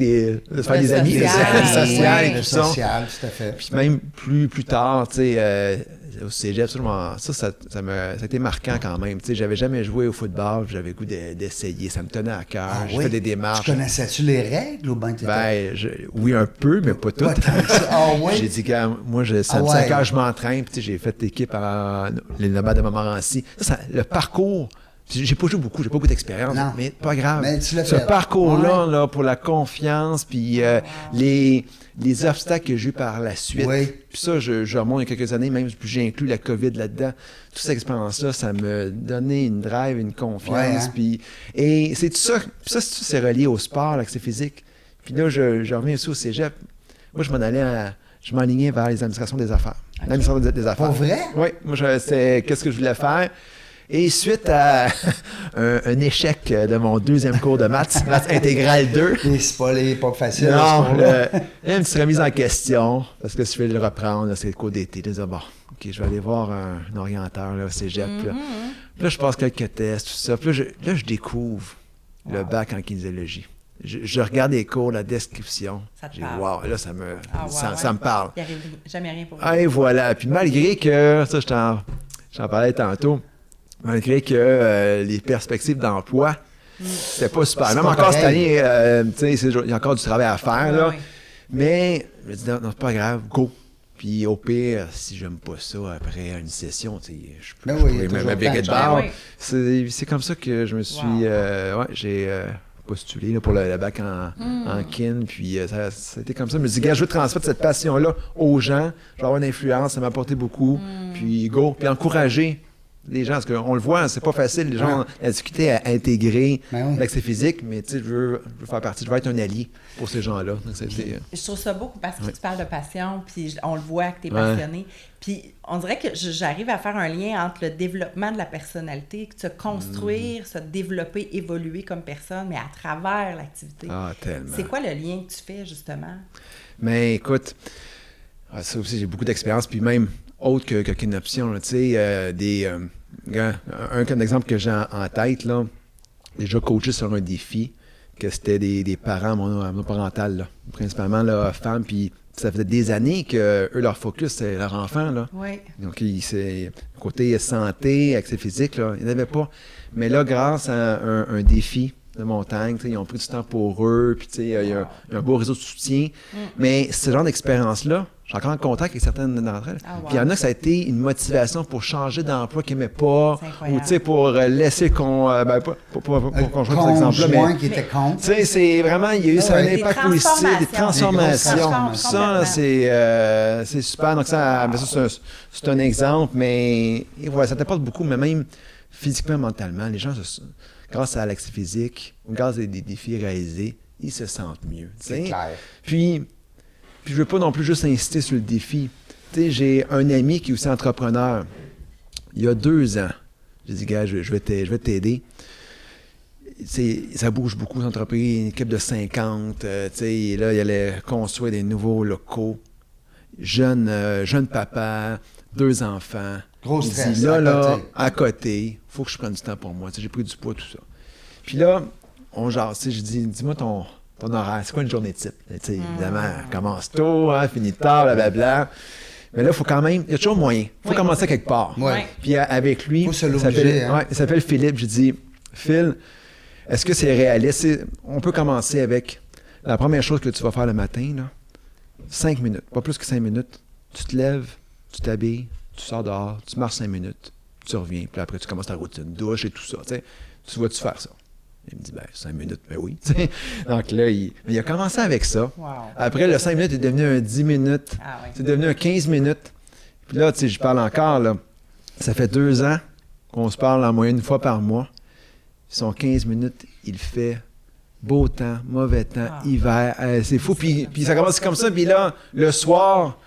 Speaker 4: de faire des amis,
Speaker 3: social.
Speaker 4: le social,
Speaker 3: Ouais.
Speaker 4: et
Speaker 2: Le
Speaker 4: tout ça.
Speaker 2: social, tout à fait.
Speaker 4: Puis même plus tard, tu sais, au cégep, absolument, ça a été marquant quand même. Tu sais, j'avais jamais joué au football, puis j'avais le goût d'essayer. Ça me tenait à cœur.
Speaker 2: Ah
Speaker 4: J'ai
Speaker 2: oui?
Speaker 4: fait des démarches.
Speaker 2: Tu connaissais-tu les règles ou bien t'étais...
Speaker 4: Ben, oui, un peu, mais pas toutes.
Speaker 2: Pas tant que ça. Ah oui?
Speaker 4: J'ai dit, gars, moi, ça
Speaker 2: Ah
Speaker 4: me
Speaker 2: ouais.
Speaker 4: 5 heures, je m'entraîne, puis tu sais, j'ai fait l'équipe à les nomades de Montmorency. Le parcours, j'ai pas joué beaucoup, j'ai pas beaucoup d'expérience,
Speaker 2: Non.
Speaker 4: mais pas grave.
Speaker 2: Mais tu l'as
Speaker 4: Ce
Speaker 2: fait.
Speaker 4: parcours-là, là, pour la confiance, puis les obstacles que j'ai eu par la suite.
Speaker 2: Oui.
Speaker 4: Puis ça, je remonte il y a quelques années, même puis j'ai inclus la COVID là-dedans. Toute cette expérience-là, ça me donnait une drive, une confiance.
Speaker 2: Ouais, hein?
Speaker 4: Et c'est tout ça. Puis ça, c'est relié au sport, l'accès physique. Puis là, je reviens aussi au cégep. Moi, je m'enlignais vers les administrations des affaires. L'administration des affaires.
Speaker 2: Pour vrai?
Speaker 4: Oui, moi, c'est qu'est-ce que je voulais faire. Et suite à un échec de mon deuxième cours de maths intégrale 2,
Speaker 2: Et c'est pas facile.
Speaker 4: non,
Speaker 2: ce cours-là.
Speaker 4: il y a une petite remise en question, parce que si je vais le reprendre, là, c'est le cours d'été. Je disais, bon, OK, je vais aller voir un orienteur là, au cégep. Puis là, je passe quelques tests, tout ça. Puis là, je découvre le bac en kinésiologie. Je regarde les cours, la description.
Speaker 3: Ça te
Speaker 4: J'ai
Speaker 3: parle.
Speaker 4: wow, là, ça me
Speaker 3: Ouais.
Speaker 4: parle.
Speaker 3: Il arrive jamais rien pour
Speaker 4: Ah, et voilà. Puis malgré que, ça, j'en parlais tantôt, malgré que les perspectives d'emploi, c'était pas super.
Speaker 2: C'est
Speaker 4: Même
Speaker 2: pas
Speaker 4: encore cette
Speaker 2: pareil.
Speaker 4: année, tu sais, il y a encore du travail à faire, là.
Speaker 3: Oui.
Speaker 4: Mais je me dis, non, c'est pas grave, go. Puis au pire, si j'aime pas ça après une session, tu sais, je peux
Speaker 2: Ben oui, il y a
Speaker 4: me
Speaker 2: toujours
Speaker 4: béquer de
Speaker 2: temps.
Speaker 4: barre.
Speaker 3: Ben oui.
Speaker 4: C'est comme ça que je me suis...
Speaker 3: Wow.
Speaker 4: j'ai postulé là, pour le bac en kin. Puis ça a été comme ça. Je me dis, gars, je veux transmettre cette passion-là aux gens. Je vais avoir une influence, ça m'a apporté beaucoup. Puis go. Puis encourager les gens, parce qu'on le voit, c'est pas facile. Les gens ont la difficulté à intégrer
Speaker 2: Ben oui.
Speaker 4: l'accès physique, mais tu sais, je veux faire partie, je veux être un allié pour ces gens-là. Donc,
Speaker 3: Je trouve ça beau parce que tu parles de passion, puis on le voit que tu es
Speaker 4: Ouais.
Speaker 3: passionné. Puis on dirait que j'arrive à faire un lien entre le développement de la personnalité, que se construire, se développer, évoluer comme personne, mais à travers l'activité.
Speaker 4: Ah, tellement.
Speaker 3: C'est quoi le lien que tu fais, justement?
Speaker 4: Mais écoute, ça aussi, j'ai beaucoup d'expérience, puis même autre qu'une option, là, tu sais, un exemple que j'ai en tête, là, déjà coaché sur un défi, que c'était des parents monoparentales, là, principalement là, femmes, puis ça faisait des années que eux, leur focus, c'était leur enfant, là.
Speaker 3: Oui.
Speaker 4: Donc, c'est côté santé, accès physique, là, il n'y en avait pas. Mais là, grâce à un défi de montagne, tu sais, ils ont pris du temps pour eux, puis tu sais, il y a un beau réseau de soutien. Mais ce genre d'expérience-là, j'ai encore en contact avec certaines d'entre elles.
Speaker 3: Ah, wow.
Speaker 4: Puis il y en a que ça a été une motivation pour changer d'emploi qu'ils n'aimaient pas,
Speaker 3: C'est incroyable.
Speaker 4: ou tu sais, pour laisser qu'on... pour conjoint, par exemple, là,
Speaker 2: Conjoint
Speaker 4: mais...
Speaker 2: qui était contre.
Speaker 4: Tu sais, c'est vraiment, il y a eu ça, un
Speaker 3: Des
Speaker 4: impact positif, des
Speaker 3: transformations.
Speaker 4: transformations.
Speaker 2: Des
Speaker 4: Ça, là, c'est super. Donc, ça, ben, ça, c'est un exemple, mais et voilà, ça t'apporte beaucoup, mais même physiquement, mentalement, les gens, grâce à l'accès physique, ou grâce à des défis réalisés, ils se sentent mieux. tu sais.
Speaker 2: C'est clair.
Speaker 4: Puis, je veux pas non plus juste insister sur le défi. Tu sais, j'ai un ami qui est aussi entrepreneur. Il y a 2 ans, j'ai dit, gars, je vais t'aider. Ça bouge beaucoup, l'entreprise, une équipe de 50. Tu sais, là, il allait construire des nouveaux locaux. Jeune papa, 2 enfants.
Speaker 2: Gros
Speaker 4: Il
Speaker 2: stress,
Speaker 4: dit,
Speaker 2: à
Speaker 4: là,
Speaker 2: côté.
Speaker 4: à côté, faut que je prenne du temps pour moi. Tu sais, j'ai pris du poids, tout ça. Puis là, on jase, tu sais, je dis, dis-moi ton horaire, c'est quoi une journée type? Tu sais, évidemment, commence tôt, finit tard, blablabla. Mais là, il faut quand même, il y a toujours moyen. Il faut
Speaker 3: Oui.
Speaker 4: commencer quelque part.
Speaker 2: Ouais.
Speaker 4: Puis avec lui,
Speaker 2: Faut se
Speaker 4: il
Speaker 2: l'obliger,
Speaker 4: s'appelle
Speaker 2: hein.
Speaker 4: il s'appelle Philippe. Je dis, Phil, est-ce que c'est réaliste? On peut commencer avec la première chose que tu vas faire le matin, là, 5 minutes, pas plus que 5 minutes. Tu te lèves, tu t'habilles, tu sors dehors, tu marches 5 minutes, tu reviens, puis après tu commences ta routine, douche et tout ça. Tu sais. Tu vas-tu faire ça? Il me dit, 5 minutes, ben oui. tu sais. Donc là, il a commencé avec ça.
Speaker 3: Wow.
Speaker 4: Après, le 5 minutes est devenu un 10 minutes.
Speaker 3: Ah oui.
Speaker 4: C'est devenu un 15 minutes. Puis là, tu sais, je parle encore, là. Ça fait 2 ans qu'on se parle en moyenne une fois par mois. Son 15 minutes, il fait beau temps, mauvais temps, hiver. C'est fou. Puis ça commence comme ça. Puis là, le soir,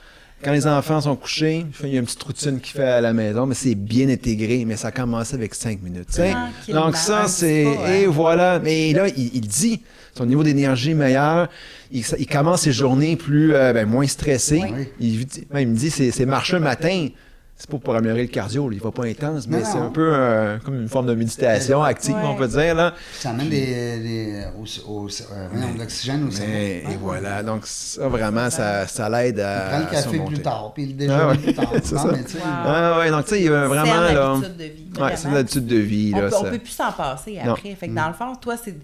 Speaker 4: quand les enfants sont couchés, il y a une petite routine qu'il fait à la maison, mais c'est bien intégré. Mais ça commence avec 5 minutes. tu sais.
Speaker 3: Tranquillement,
Speaker 4: Donc
Speaker 3: un
Speaker 4: ça,
Speaker 3: petit
Speaker 4: c'est...
Speaker 3: pas, hein.
Speaker 4: Et voilà. Mais là, il dit, son niveau d'énergie meilleur. Il commence ses journées plus moins stressées.
Speaker 2: Oui.
Speaker 4: Il me dit, c'est marcher le matin. C'est pas pour améliorer le cardio, là. Il va pas intense, mais
Speaker 2: Non,
Speaker 4: c'est
Speaker 2: non.
Speaker 4: un peu comme une forme de méditation active,
Speaker 3: Ouais.
Speaker 4: on peut dire. Là.
Speaker 2: Ça amène de l'oxygène au cerveau.
Speaker 4: Et voilà, donc ça vraiment, ça l'aide
Speaker 2: Il prend
Speaker 4: à
Speaker 2: le café
Speaker 4: surmonter.
Speaker 2: plus tard, puis le
Speaker 4: Ah
Speaker 2: déjeuner
Speaker 4: ouais,
Speaker 2: plus tard.
Speaker 4: c'est
Speaker 2: Non,
Speaker 4: ça.
Speaker 2: mais tu sais,
Speaker 3: Wow.
Speaker 4: Ah ouais, donc tu sais, il y a vraiment
Speaker 3: Saine
Speaker 4: là.
Speaker 3: habitude de vie.
Speaker 4: Ouais, c'est
Speaker 3: vraiment.
Speaker 4: l'habitude de vie. Là,
Speaker 3: On
Speaker 4: ça.
Speaker 3: peut plus s'en passer
Speaker 4: Non.
Speaker 3: après. Fait que dans le fond, toi, c'est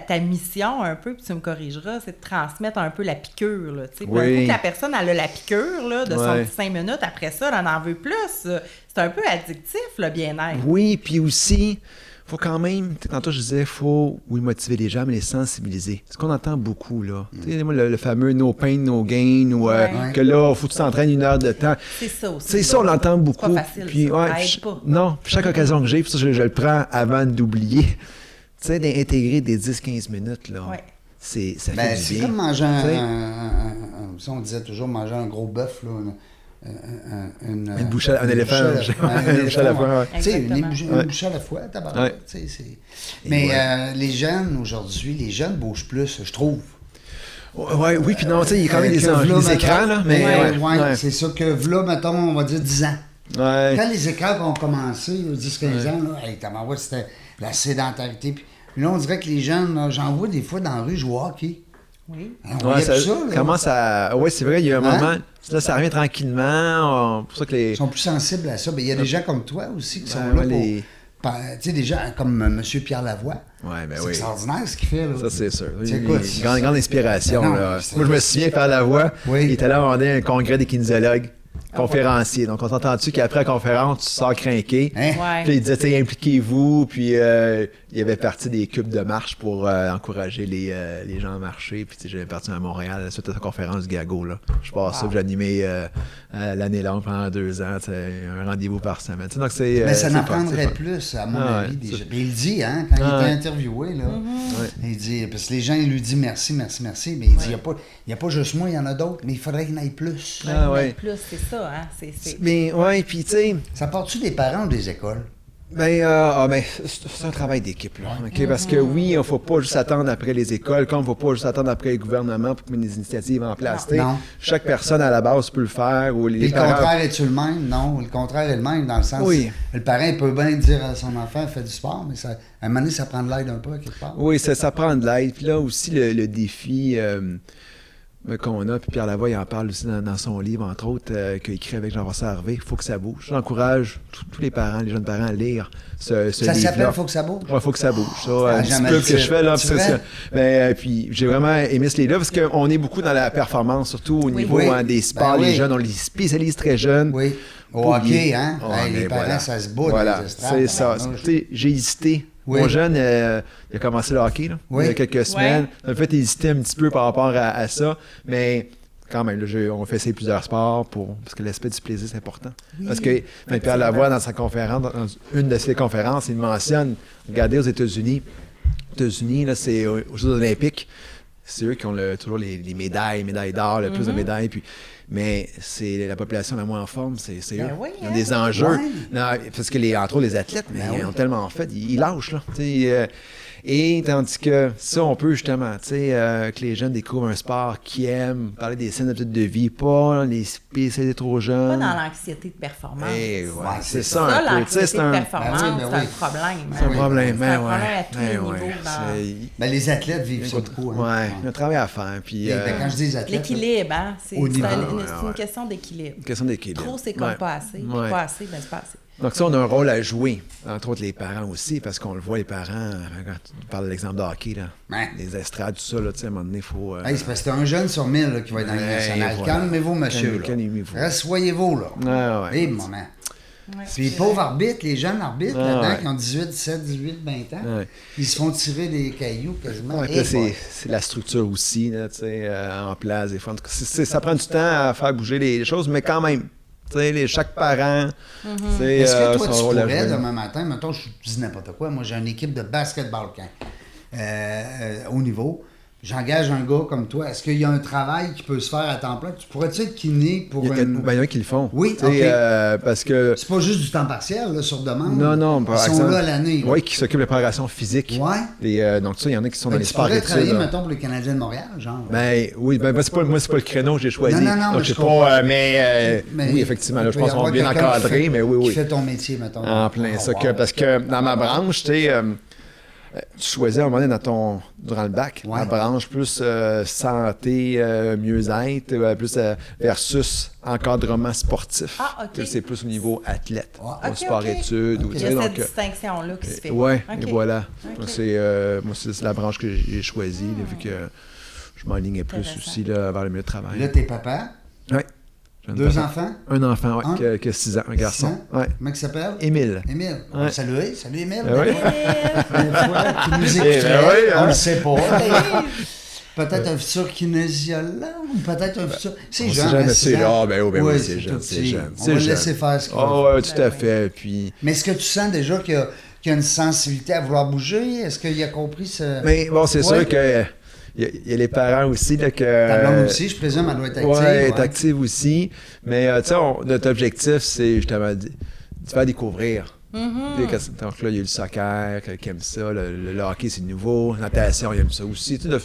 Speaker 3: ta mission un peu, puis tu me corrigeras, c'est de transmettre un peu la piqûre. Là, tu sais. Puis
Speaker 4: Oui.
Speaker 3: un coup que la personne elle a la piqûre là, de son
Speaker 4: Ouais.
Speaker 3: petit 5 minutes, après ça, elle en veut plus. C'est un peu addictif, le bien-être.
Speaker 4: Oui, puis aussi, faut quand même, tantôt je disais, faut, oui, motiver les gens, mais les sensibiliser. C'est ce qu'on entend beaucoup, là. Tu sais, moi, le fameux no pain, no gain, ou
Speaker 3: Ouais.
Speaker 4: que là, faut que tu t'entraînes 1 heure de temps.
Speaker 3: C'est ça aussi.
Speaker 4: C'est ça, on l'entend beaucoup.
Speaker 3: pas facile,
Speaker 4: Puis,
Speaker 3: ça.
Speaker 4: ouais,
Speaker 3: Ça
Speaker 4: puis
Speaker 3: aide pas.
Speaker 4: non, puis chaque occasion que j'ai, puis ça, je le prends avant d'oublier. Tu sais, d'intégrer des 10-15 minutes, là.
Speaker 3: Ouais.
Speaker 4: Ça
Speaker 2: Ben,
Speaker 4: fait du
Speaker 2: c'est
Speaker 4: bien.
Speaker 2: comme manger
Speaker 4: Tu sais.
Speaker 2: ça, on disait toujours manger un gros bœuf. Là. une
Speaker 4: bouche un éléphant, une bouche à la fois.
Speaker 2: Tu sais, une
Speaker 3: Exactement.
Speaker 2: bouche à la fois, tabarnak, tu sais, Mais les jeunes, aujourd'hui, les jeunes bougent plus, je trouve.
Speaker 4: Oui, puis non, tu sais, il y a quand même des écrans, là, mais...
Speaker 2: Ouais, c'est ça que, là, mettons, on va dire 10 ans.
Speaker 4: Ouais.
Speaker 2: Quand les écrans ont commencé, 10-15 ans, là, hey, tabarouette, c'était la sédentarité. Puis là, on dirait que les jeunes, là, j'en vois des fois dans la rue jouer au hockey.
Speaker 3: Oui.
Speaker 2: On voyait plus ça, là.
Speaker 4: commence à... Oui, c'est vrai, il y a un moment... Là, ça revient tranquillement. Pour ça que les...
Speaker 2: Ils sont plus sensibles à ça. Mais il y a des gens comme toi aussi qui sont
Speaker 4: Ben,
Speaker 2: là
Speaker 4: les-
Speaker 2: pour... Tu sais, des gens comme M. Pierre Lavoie.
Speaker 4: Ouais, ben
Speaker 2: C'est
Speaker 4: oui.
Speaker 2: extraordinaire ce qu'il fait, là.
Speaker 4: Ça, c'est sûr.
Speaker 2: Tu sais quoi,
Speaker 4: Grande inspiration.
Speaker 2: Ben non,
Speaker 4: là.
Speaker 2: c'est-
Speaker 4: Moi, je me souviens, Pierre Lavoie,
Speaker 2: Oui.
Speaker 4: il était là à un congrès des kinésiologues, conférencier. Donc, on s'entend-tu qu'après la conférence, tu sors crinqué.
Speaker 2: Hein?
Speaker 3: Ouais.
Speaker 4: Puis il disait, tu sais, impliquez-vous. Puis il avait parti des cubes de marche pour encourager les gens à marcher. Puis tu sais, j'avais parti à Montréal suite à sa conférence du Gago. Là. Je passe ça, j'ai animé l'année longue pendant 2 ans, tu sais, un rendez-vous par semaine. Tu sais, donc, c'est,
Speaker 2: Mais ça
Speaker 4: c'est
Speaker 2: n'en
Speaker 4: fun, c'est
Speaker 2: prendrait
Speaker 4: fun.
Speaker 2: plus, à mon
Speaker 4: Ah,
Speaker 2: avis.
Speaker 4: ouais,
Speaker 2: Déjà.
Speaker 4: ça-
Speaker 2: Mais il le dit, hein, quand
Speaker 4: Ah,
Speaker 2: il
Speaker 4: ouais.
Speaker 2: était interviewé, là.
Speaker 4: Ouais.
Speaker 2: Il dit, parce que les gens, ils lui disent merci. Mais il dit, il n'y a pas juste moi, il y en a d'autres, mais il faudrait qu'il y en ait plus.
Speaker 3: Ouais,
Speaker 4: Ah,
Speaker 3: mais
Speaker 4: ouais.
Speaker 3: plus, c'est ça, hein. C'est...
Speaker 4: Mais ouais, puis tu sais,
Speaker 2: Ça part-tu des parents ou des écoles?
Speaker 4: ben, c'est un travail d'équipe, là. OK? Parce que oui, il ne faut pas juste attendre après les écoles, comme il ne faut pas juste attendre après les gouvernements pour mettre des initiatives en place. tu sais.
Speaker 2: Non.
Speaker 4: Chaque personne à la base peut le faire. Ou
Speaker 2: Puis
Speaker 4: les
Speaker 2: le
Speaker 4: parents...
Speaker 2: contraire est-tu le même? Non, le contraire est le même dans le sens
Speaker 4: Oui.
Speaker 2: le parent il peut bien dire à son enfant fais du sport, mais ça, à un moment donné, ça prend de l'aide un peu à quelque part.
Speaker 4: Oui, ça prend de l'aide. Puis là aussi, le défi qu'on a, puis Pierre Lavoie, il en parle aussi dans son livre, entre autres, qu'il écrit avec Jean-François Harvey, il faut que ça bouge. J'encourage tous les parents, les jeunes parents à lire ce
Speaker 2: Ça
Speaker 4: livre-là.
Speaker 2: s'appelle Faut que ça bouge.
Speaker 4: Ouais, faut que ça bouge. Ça, un petit
Speaker 2: jamais
Speaker 4: peu
Speaker 2: le
Speaker 4: que je
Speaker 2: titre.
Speaker 4: fais là.
Speaker 2: C'est
Speaker 4: parce que
Speaker 2: vrai?
Speaker 4: puis j'ai vraiment aimé ce livre-là parce qu'on est beaucoup dans la performance, surtout au niveau
Speaker 2: Oui.
Speaker 4: des sports.
Speaker 2: Ben
Speaker 4: les
Speaker 2: oui.
Speaker 4: jeunes, on les spécialise très jeunes.
Speaker 2: Oui. Au
Speaker 4: Pour
Speaker 2: hockey,
Speaker 4: y-
Speaker 2: hein?
Speaker 4: Oh,
Speaker 2: Hey, les
Speaker 4: mais
Speaker 2: parents,
Speaker 4: voilà.
Speaker 2: ça se bat dans
Speaker 4: Voilà,
Speaker 2: les estrades.
Speaker 4: c'est ça.
Speaker 2: tabarnouche.
Speaker 4: Tu sais, j'ai hésité.
Speaker 2: Oui.
Speaker 4: Mon jeune, il a commencé le hockey là,
Speaker 2: Oui.
Speaker 4: il y a quelques semaines. Ça m'a fait hésiter un petit peu par rapport à ça, mais quand même, là, on fait essayer plusieurs sports parce que l'aspect du plaisir, c'est important. Parce que même Pierre Lavoie, dans sa conférence, dans une de ses conférences, il mentionne, regardez aux États-Unis, là, c'est aux Jeux olympiques, c'est eux qui ont toujours les médailles d'or, le plus de médailles, mais c'est la population la moins en forme, c'est eux.
Speaker 3: oui,
Speaker 4: Ils ont
Speaker 3: hein?
Speaker 4: des enjeux.
Speaker 2: Ouais.
Speaker 4: Non, parce que entre autres, les athlètes, mais
Speaker 2: Ben
Speaker 4: ils
Speaker 2: oui.
Speaker 4: ont tellement fait, ils lâchent, là. tu sais, et tandis que ça, on peut justement, tu sais, que les jeunes découvrent un sport qu'ils aiment, parler des scènes de vie, pas les spécialités trop
Speaker 3: Pas
Speaker 4: jeunes.
Speaker 3: dans l'anxiété de performance.
Speaker 4: Eh, ouais, c'est
Speaker 3: Ça,
Speaker 4: ça un peu. Tu sais,
Speaker 3: l'anxiété
Speaker 4: c'est
Speaker 3: de
Speaker 4: un
Speaker 3: performance,
Speaker 2: Ben oui, ben
Speaker 3: c'est un
Speaker 2: oui.
Speaker 3: problème.
Speaker 4: c'est un
Speaker 3: hein.
Speaker 4: problème.
Speaker 3: C'est
Speaker 4: Ben
Speaker 3: un problème à
Speaker 4: ouais.
Speaker 3: tous les
Speaker 4: Ben
Speaker 3: niveaux.
Speaker 4: ouais.
Speaker 3: dans-
Speaker 2: Ben, les athlètes vivent ça beaucoup. Hein.
Speaker 4: Ouais, il y a un travail à faire. Puis,
Speaker 2: Et ben, quand je dis les athlètes,
Speaker 3: L'équilibre, hein? C'est
Speaker 2: Au
Speaker 3: c'est
Speaker 2: niveau.
Speaker 3: une question d'équilibre.
Speaker 4: une question d'équilibre.
Speaker 3: Trop, c'est comme
Speaker 4: Ouais.
Speaker 3: pas assez. Puis
Speaker 4: Ouais.
Speaker 3: pas assez, ben c'est pas assez.
Speaker 4: Donc ça, on a un rôle à jouer, entre autres les parents aussi, parce qu'on le voit, les parents, quand tu parles de l'exemple de hockey, là,
Speaker 2: Ouais.
Speaker 4: les estrades, tout ça, là, tu sais, à un moment donné, il faut...
Speaker 2: hey, c'est parce que c'est un jeune sur 1000 là, qui va être dans les
Speaker 4: Ouais,
Speaker 2: nationales.
Speaker 4: voilà.
Speaker 2: Calmez-vous, monsieur. là.
Speaker 4: Calmez-vous.
Speaker 2: Rassoyez-vous, là.
Speaker 4: Ah, ouais.
Speaker 2: Eh, maman.
Speaker 3: Ouais,
Speaker 2: Puis les pauvres arbitres, les jeunes arbitres
Speaker 4: Ah,
Speaker 2: là-dedans,
Speaker 4: ouais.
Speaker 2: qui ont 18, 17, 18, 20 ans,
Speaker 4: Ouais.
Speaker 2: ils se font tirer des cailloux quasiment.
Speaker 4: Ouais,
Speaker 2: Eh,
Speaker 4: là, c'est
Speaker 2: boy.
Speaker 4: c'est la structure aussi, là, tu sais, en place. Des fois. En tout cas, ça prend du temps à faire bouger les choses, mais quand même, tu sais, chaque parent, c'est
Speaker 2: Est-ce que toi,
Speaker 4: son
Speaker 2: tu
Speaker 4: rôle à
Speaker 2: pourrais,
Speaker 4: jouer.
Speaker 2: demain matin, mettons, je dis n'importe quoi, moi, j'ai une équipe de basketball au niveau, j'engage un gars comme toi, est-ce qu'il y a un travail qui peut se faire à temps plein? Tu pourrais-tu être kiné pour
Speaker 4: Il y a,
Speaker 2: un...
Speaker 4: ben, il y en a qui le font.
Speaker 2: Oui,
Speaker 4: tu sais,
Speaker 2: ok.
Speaker 4: parce que...
Speaker 2: C'est pas juste du temps partiel, là, sur demande.
Speaker 4: Non,
Speaker 2: Ils
Speaker 4: par
Speaker 2: sont
Speaker 4: exemple,
Speaker 2: là l'année. là.
Speaker 4: Oui, qui s'occupent de la préparation physique.
Speaker 2: Ouais.
Speaker 4: Et, donc, ça, il y en a qui sont dans
Speaker 2: Fait
Speaker 4: les
Speaker 2: que tu
Speaker 4: sports
Speaker 2: pourrais
Speaker 4: études.
Speaker 2: travailler,
Speaker 4: là.
Speaker 2: mettons, pour les Canadiens de Montréal, genre.
Speaker 4: Ben oui, moi c'est pas le créneau que j'ai choisi.
Speaker 2: Non, non,
Speaker 4: Donc,
Speaker 2: mais
Speaker 4: je sais
Speaker 2: je comprends.
Speaker 4: pas, mais oui, effectivement, là, je pense qu'on est bien encadré, mais oui,
Speaker 2: Qui
Speaker 4: oui.
Speaker 2: fait ton métier, mettons.
Speaker 4: En plein
Speaker 2: Oh,
Speaker 4: ça.
Speaker 2: wow.
Speaker 4: Parce que dans ma branche, tu sais, tu choisis à un moment donné durant le bac,
Speaker 2: Ouais.
Speaker 4: la branche plus santé, mieux-être, plus versus encadrement sportif.
Speaker 3: Ah, ok.
Speaker 4: Que c'est plus au niveau athlète,
Speaker 2: Ouais.
Speaker 4: au
Speaker 3: Ok,
Speaker 4: sport-études.
Speaker 3: Il y a cette distinction-là qui se fait.
Speaker 4: Ouais,
Speaker 3: Ok.
Speaker 4: et voilà.
Speaker 3: Ok.
Speaker 4: Moi, c'est la branche que j'ai choisie, là, vu que je m'enlignais plus
Speaker 3: Intéressant.
Speaker 4: aussi là, vers le milieu de travail.
Speaker 2: Là, t'es papa,
Speaker 4: Oui.
Speaker 2: 2 enfants,
Speaker 4: Un enfant,
Speaker 2: Un?
Speaker 4: oui, qui a 6 ans, un garçon.
Speaker 2: 6 ans.
Speaker 4: Ouais.
Speaker 2: Comment il s'appelle?
Speaker 4: Émile.
Speaker 2: Émile.
Speaker 4: Ouais.
Speaker 2: Salut, Émile.
Speaker 4: Ben oui.
Speaker 2: Une fois qui nous
Speaker 4: Eh
Speaker 2: écouterait,
Speaker 4: ben oui, hein.
Speaker 2: on le sait pas. Peut-être un futur kinésiologue, ou peut-être un futur... C'est
Speaker 4: On
Speaker 2: jeune,
Speaker 4: sait jamais,
Speaker 2: hein,
Speaker 4: c'est
Speaker 2: 6 ans.
Speaker 4: là. Ben oui,
Speaker 2: Oui,
Speaker 4: c'est jeune,
Speaker 2: tout
Speaker 4: c'est
Speaker 2: petit.
Speaker 4: jeune.
Speaker 2: On
Speaker 4: c'est
Speaker 2: va le
Speaker 4: jeune.
Speaker 2: laisser faire ce qu'il
Speaker 4: Oh,
Speaker 2: veut.
Speaker 4: ouais, tout à fait. Puis...
Speaker 2: Mais est-ce que tu sens déjà qu'il y a une sensibilité à vouloir bouger? Est-ce qu'il a compris ce...
Speaker 4: Mais bon, c'est
Speaker 2: Ouais.
Speaker 4: sûr que il y a les parents aussi. Là, que,
Speaker 2: Ta blonde aussi, je présume, elle doit être active.
Speaker 4: Oui, elle est active aussi. Mais tu sais, notre objectif, c'est justement de faire découvrir. Donc là, il y a le soccer, qui aime ça, le hockey, c'est nouveau, la natation, il aime ça aussi. Tu sais,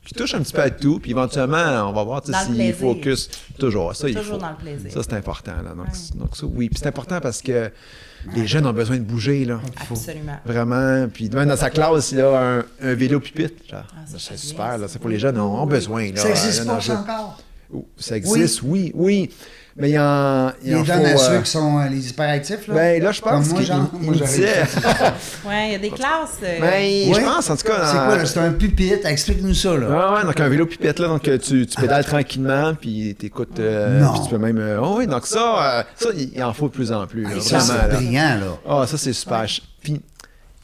Speaker 4: qui touche un petit peu à tout, puis éventuellement, on va voir s'il focus. Toujours, ça, il faut.
Speaker 3: Dans le plaisir.
Speaker 4: Ça, c'est important. Là. Donc ça, oui. Puis c'est important parce que les jeunes ont besoin de bouger, là.
Speaker 3: Absolument.
Speaker 4: Vraiment. Puis même dans sa classe, il a un vélo pupitre. Genre.
Speaker 3: Ça,
Speaker 4: C'est
Speaker 3: bien,
Speaker 4: super,
Speaker 3: ça,
Speaker 4: là. C'est pour les jeunes, ont besoin. Là.
Speaker 2: Ça existe pas ça encore?
Speaker 4: Ça existe, oui. Mais il en
Speaker 2: donne
Speaker 4: faut,
Speaker 2: à ceux qui sont les hyperactifs, là?
Speaker 4: Ben là, je pense
Speaker 2: Comme moi, genre, moi,
Speaker 4: qu'il disait...
Speaker 3: Oui, il y a des classes.
Speaker 4: Ben, je pense, en tout cas...
Speaker 2: C'est quoi, là? C'est un pupitre? Explique-nous ça, là.
Speaker 4: Ouais, donc un vélo pupitre, là, donc tu pédales tranquillement, puis t'écoutes...
Speaker 2: Non.
Speaker 4: Puis tu peux même... oui, donc ça, il en faut de plus en plus, là,
Speaker 2: Ça,
Speaker 4: vraiment,
Speaker 2: c'est
Speaker 4: là.
Speaker 2: brillant, là.
Speaker 4: Ah, ça, c'est super. Puis,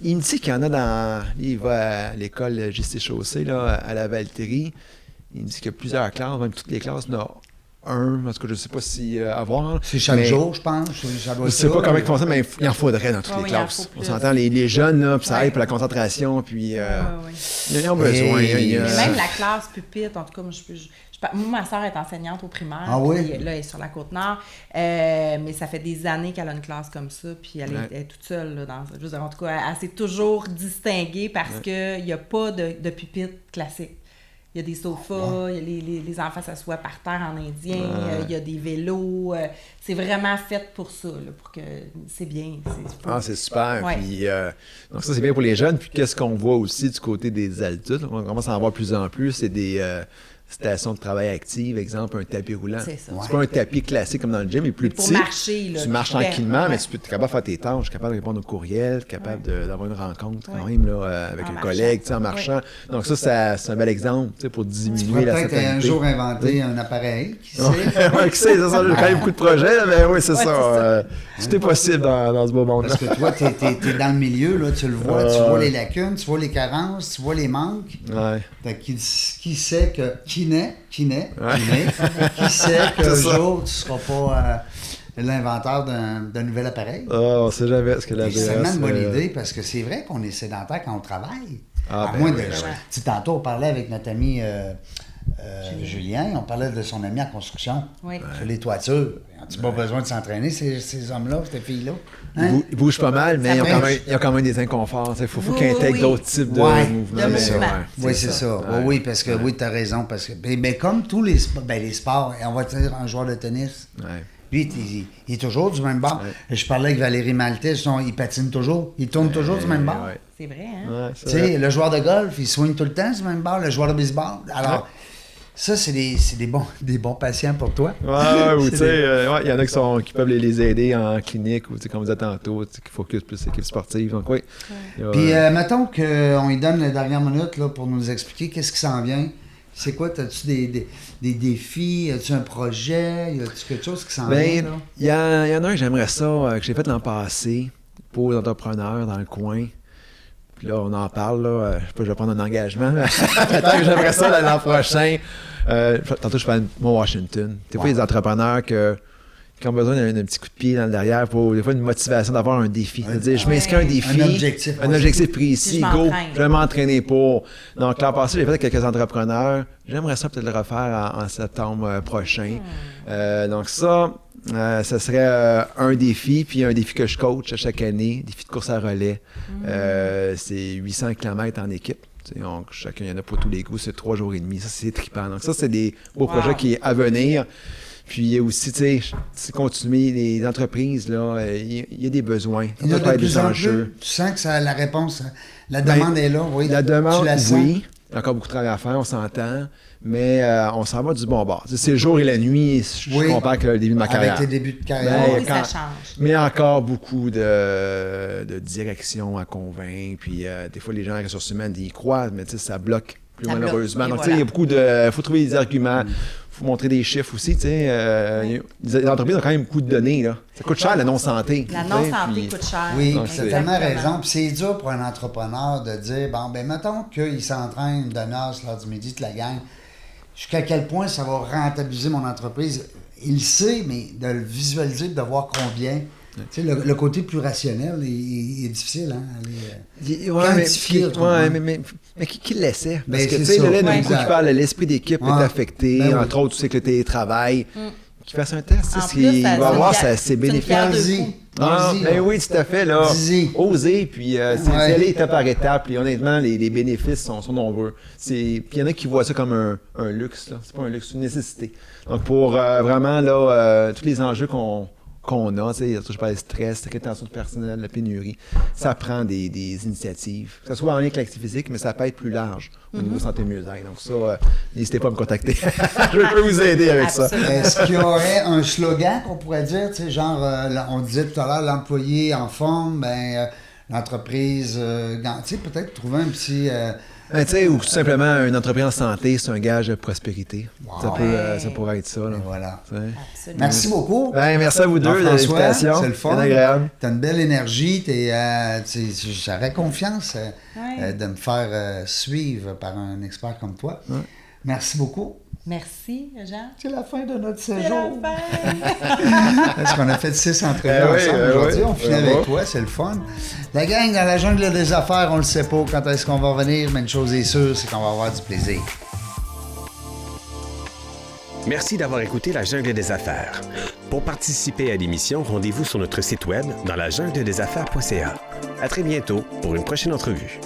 Speaker 4: il me dit qu'il y en a dans... Il va à l'école JC Chaussée, là, à la Valterie. Il me dit qu'il y a plusieurs classes, même toutes les classes, il y en a un, parce que je ne sais pas si à voir.
Speaker 2: C'est chaque jour, je pense. Ça doit
Speaker 4: Je ne
Speaker 2: être
Speaker 4: sais
Speaker 2: ça,
Speaker 4: pas comment
Speaker 2: là.
Speaker 4: ils font ça, mais il en faudrait dans toutes les classes. On s'entend, les jeunes, là, puis ça aide pour la concentration, puis ils ont besoin.
Speaker 2: Hey.
Speaker 3: Mais même la classe pupitre, en tout cas, moi, ma soeur est enseignante au primaire.
Speaker 2: Ah oui?
Speaker 3: Puis, là, elle est sur la Côte-Nord. Mais ça fait des années qu'elle a une classe comme ça. Puis elle est toute seule. Là, je veux dire, en tout cas, elle s'est toujours distinguée parce qu'il n'y a pas de pupitre classique. Il y a des sofas, il y a les enfants s'assoient par terre en indien, il y a des vélos. C'est vraiment fait pour ça, là, pour que c'est bien.
Speaker 4: C'est super.
Speaker 3: Ouais.
Speaker 4: Puis, donc ça, c'est bien pour les jeunes. Puis qu'est-ce qu'on voit aussi du côté des adultes? On commence à en voir de plus en plus. C'est des stations de travail actives, exemple, un tapis roulant.
Speaker 3: C'est ça.
Speaker 4: C'est pas un tapis classique comme dans le gym, mais plus
Speaker 3: Pour
Speaker 4: petit.
Speaker 3: marcher, là,
Speaker 4: tu marches
Speaker 3: tu fais,
Speaker 4: tranquillement, mais tu es capable de faire tes tâches, capable de répondre aux courriels, capable d'avoir une rencontre quand même là, avec un collègue, en marchant. Donc ça, c'est un bel exemple pour
Speaker 2: Tu
Speaker 4: diminuer
Speaker 2: pourrais
Speaker 4: la
Speaker 2: peut-être
Speaker 4: satanité.
Speaker 2: un jour inventer un appareil, qui sait?
Speaker 4: Ouais, qui sait, ça, j'ai quand même beaucoup de projets, là, mais oui, c'est ça. Tout est possible dans ce beau monde-là.
Speaker 2: Parce que toi, t'es dans le milieu, là, tu le vois, tu vois les lacunes, tu vois les carences, tu vois les manques.
Speaker 4: Ouais.
Speaker 2: Fait qui sait que... Qui sait qu'un jour, tu ne seras pas l'inventeur d'un nouvel appareil?
Speaker 4: On sait jamais ce que la
Speaker 2: C'est tellement
Speaker 4: VS,
Speaker 2: une bonne idée, parce que c'est vrai qu'on est sédentaire quand on travaille.
Speaker 4: Ah,
Speaker 2: À
Speaker 4: ben
Speaker 2: moins
Speaker 4: oui,
Speaker 2: de...
Speaker 4: ben oui.
Speaker 2: Tu sais, tantôt, on parlait avec notre ami Julien, on parlait de son ami en construction,
Speaker 3: Oui.
Speaker 2: sur les toitures. As-tu pas besoin de s'entraîner, ces hommes-là, ces filles-là? Hein?
Speaker 4: Ils bougent pas mal, mais
Speaker 2: Ça
Speaker 4: ils ont quand même des inconforts. Il faut
Speaker 3: Oui,
Speaker 4: qu'ils intègrent
Speaker 3: oui.
Speaker 4: d'autres types de
Speaker 2: Ouais,
Speaker 4: mouvements.
Speaker 3: de
Speaker 4: mais
Speaker 3: mouvements.
Speaker 2: Oui, c'est ça.
Speaker 4: Ouais.
Speaker 2: Oui, parce que oui, tu as raison. Parce que, mais comme tous les sports, on va dire un joueur de tennis,
Speaker 4: Ouais.
Speaker 2: lui, il est toujours du même bord. Je parlais avec Valérie Maltais, il patine toujours, il tourne toujours du même bord.
Speaker 4: Ouais.
Speaker 3: C'est vrai, hein?
Speaker 4: Ouais,
Speaker 2: Tu sais, le joueur de golf, il swing tout le temps du même bord, le joueur de baseball. Alors, ça, c'est des bons patients pour toi.
Speaker 4: Ouais, ou
Speaker 2: C'est
Speaker 4: tu sais, il y en a qui peuvent les aider en clinique, ou tu sais, comme vous êtes tantôt, qui focus plus l'équipe sportive. Donc, oui.
Speaker 2: Puis, mettons qu'on lui donne la dernière minute là, pour nous expliquer qu'est-ce qui s'en vient. C'est quoi? As-tu des défis? As-tu un projet? Y a-tu quelque chose qui s'en vient?
Speaker 4: Ben,
Speaker 2: Là?
Speaker 4: il y en a un que j'aimerais ça, que j'ai fait l'an passé pour les entrepreneurs dans le coin. Puis là, on en parle, là. Je sais pas, je vais prendre un engagement. Peut-être que j'aimerais ça l'an prochain. Tantôt, je parlais de moi, Washington. Des fois, les entrepreneurs qui ont besoin d'un petit coup de pied dans le derrière pour, des fois, une motivation d'avoir un défi. C'est-à-dire, je m'inscris à un défi.
Speaker 2: Un objectif.
Speaker 4: Un objectif précis.
Speaker 3: Puis je
Speaker 4: Go,
Speaker 3: m'entraîne.
Speaker 4: je vais m'entraîner pour. Donc, l'an passé, j'ai fait avec quelques entrepreneurs. J'aimerais ça peut-être le refaire en septembre prochain. Donc, ça serait un défi, puis un défi que je coach à chaque année, défi de course à relais. C'est 800 km en équipe. Donc, chacun, il y en a pour tous les goûts, c'est 3 jours et demi. Ça, c'est trippant. Donc, ça, c'est des beaux projets qui sont à venir. Puis, il y a aussi, tu sais, continuer les entreprises, là, il y a des besoins.
Speaker 2: Il y en a
Speaker 4: Ça peut
Speaker 2: de
Speaker 4: être des
Speaker 2: plus en
Speaker 4: enjeux.
Speaker 2: plus. Tu sens que la réponse, la demande est là, oui.
Speaker 4: La demande,
Speaker 2: tu la sens?
Speaker 4: oui. Il y a encore beaucoup de travail à faire, on s'entend. Mais on s'en va du bon bord. C'est le jour et la nuit, je
Speaker 2: Oui.
Speaker 4: compare avec le début de ma carrière.
Speaker 2: Avec tes débuts de carrière.
Speaker 4: Ben,
Speaker 3: Oui, ça change.
Speaker 4: Mais encore beaucoup de direction à convaincre. Puis des fois, les gens à la ressources humaines, ils y croient, mais ça bloque plus
Speaker 3: Ça
Speaker 4: malheureusement.
Speaker 3: bloque, et
Speaker 4: Donc, tu sais, il y a beaucoup de... faut trouver des arguments. Il faut montrer des chiffres aussi. Tu sais, les entreprises ont quand même beaucoup de données. Là. Ça coûte cher, la non-santé.
Speaker 3: La
Speaker 4: tu sais,
Speaker 3: non-santé
Speaker 4: puis-
Speaker 3: coûte cher.
Speaker 2: Oui,
Speaker 4: Donc,
Speaker 2: tu as
Speaker 4: c'est-
Speaker 2: tellement
Speaker 3: Exactement.
Speaker 2: raison. Puis c'est dur pour un entrepreneur de dire, bon, ben mettons qu'il s'entraîne de noces l'heure du midi, toute la gang. Jusqu'à quel point ça va rentabiliser mon entreprise. Il le sait, mais de le visualiser, de voir combien Tu sais, le côté plus rationnel est difficile, hein?
Speaker 4: Quantifier, mais qui l'essaie? Parce que, tu sais, là, d'un coup, qui parle, l'esprit d'équipe est affecté, entre autres, tu sais que le télétravail. Qu'il fasse un test, il va avoir ses bénéfices. Oui, tout à fait, là. Oser, puis c'est aller étape par étape, puis honnêtement, les bénéfices sont nombreux. Puis il y en a qui voient ça comme un luxe, là. C'est pas un luxe, c'est une nécessité. Donc, pour vraiment, là, tous les enjeux qu'on a, tu sais, je parle de stress, de rétention de personnel, de pénurie, ça prend des initiatives. Que ce soit en lien avec l'activité physique, mais ça peut être plus large au niveau santé mieux-être. Donc ça, n'hésitez pas à me contacter. Je peux vous aider avec ça.
Speaker 2: Est-ce qu'il y aurait un slogan qu'on pourrait dire, tu sais, genre, on disait tout à l'heure, l'employé en forme, l'entreprise, tu sais, peut-être trouver un petit...
Speaker 4: tu sais, ou tout simplement, une entreprise en santé, c'est un gage de prospérité. Wow. Ça pourrait être ça. Là.
Speaker 2: Voilà. Merci beaucoup.
Speaker 4: Merci à vous deux de l'invitation.
Speaker 2: C'est le fun.
Speaker 4: Agréable.
Speaker 2: Tu as une belle énergie. J'aurais confiance de me faire suivre par un expert comme toi. Ouais. Merci beaucoup.
Speaker 3: Merci, Jean.
Speaker 2: C'est la fin de notre séjour. Parce qu'on a fait 6 entrevues ensemble aujourd'hui. On finit avec toi, c'est le fun. La gang dans la jungle des affaires, on le sait pas quand est-ce qu'on va revenir, mais une chose est sûre, c'est qu'on va avoir du plaisir.
Speaker 1: Merci d'avoir écouté La Jungle des Affaires. Pour participer à l'émission, rendez-vous sur notre site web dans lajungleDesAffaires.ca. À très bientôt pour une prochaine entrevue.